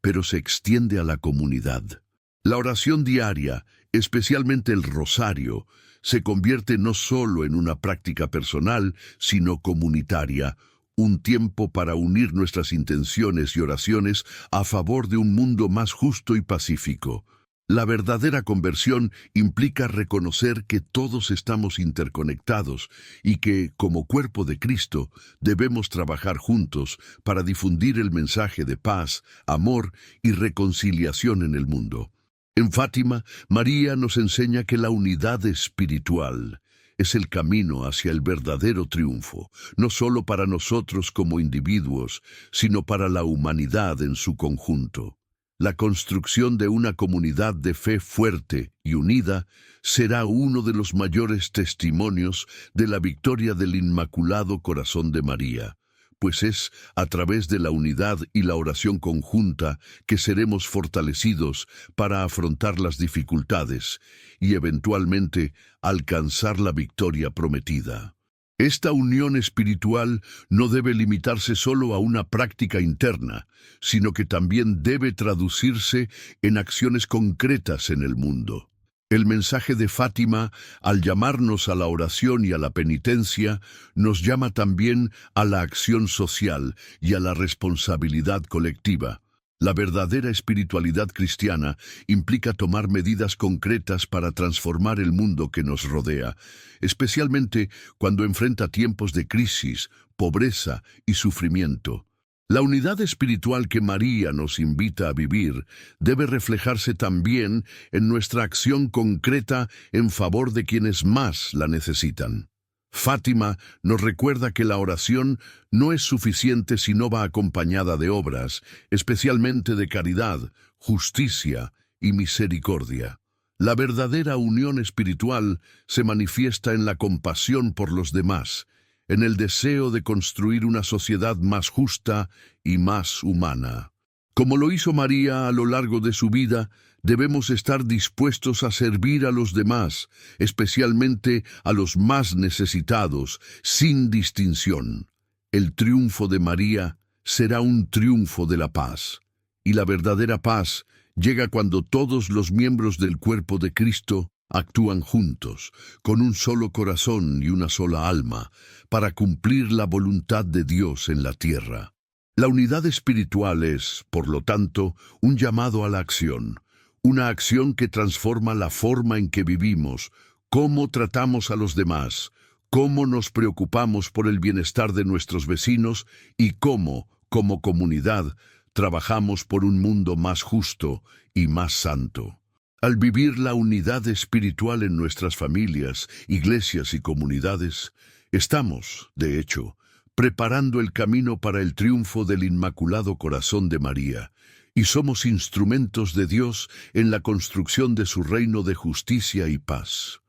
pero se extiende a la comunidad. La oración diaria, especialmente el rosario, se convierte no solo en una práctica personal, sino comunitaria, un tiempo para unir nuestras intenciones y oraciones a favor de un mundo más justo y pacífico. La verdadera conversión implica reconocer que todos estamos interconectados y que, como cuerpo de Cristo, debemos trabajar juntos para difundir el mensaje de paz, amor y reconciliación en el mundo. En Fátima, María nos enseña que la unidad espiritual es el camino hacia el verdadero triunfo, no solo para nosotros como individuos, sino para la humanidad en su conjunto. La construcción de una comunidad de fe fuerte y unida será uno de los mayores testimonios de la victoria del Inmaculado Corazón de María, pues es a través de la unidad y la oración conjunta que seremos fortalecidos para afrontar las dificultades y eventualmente alcanzar la victoria prometida. Esta unión espiritual no debe limitarse solo a una práctica interna, sino que también debe traducirse en acciones concretas en el mundo. El mensaje de Fátima, al llamarnos a la oración y a la penitencia, nos llama también a la acción social y a la responsabilidad colectiva. La verdadera espiritualidad cristiana implica tomar medidas concretas para transformar el mundo que nos rodea, especialmente cuando enfrenta tiempos de crisis, pobreza y sufrimiento. La unidad espiritual que María nos invita a vivir debe reflejarse también en nuestra acción concreta en favor de quienes más la necesitan. Fátima nos recuerda que la oración no es suficiente si no va acompañada de obras, especialmente de caridad, justicia y misericordia. La verdadera unión espiritual se manifiesta en la compasión por los demás, en el deseo de construir una sociedad más justa y más humana. Como lo hizo María a lo largo de su vida, debemos estar dispuestos a servir a los demás, especialmente a los más necesitados, sin distinción. El triunfo de María será un triunfo de la paz, y la verdadera paz llega cuando todos los miembros del cuerpo de Cristo actúan juntos, con un solo corazón y una sola alma, para cumplir la voluntad de Dios en la tierra. La unidad espiritual es, por lo tanto, un llamado a la acción, una acción que transforma la forma en que vivimos, cómo tratamos a los demás, cómo nos preocupamos por el bienestar de nuestros vecinos y cómo, como comunidad, trabajamos por un mundo más justo y más santo. Al vivir la unidad espiritual en nuestras familias, iglesias y comunidades, estamos, de hecho, preparando el camino para el triunfo del Inmaculado Corazón de María, y somos instrumentos de Dios en la construcción de su reino de justicia y paz.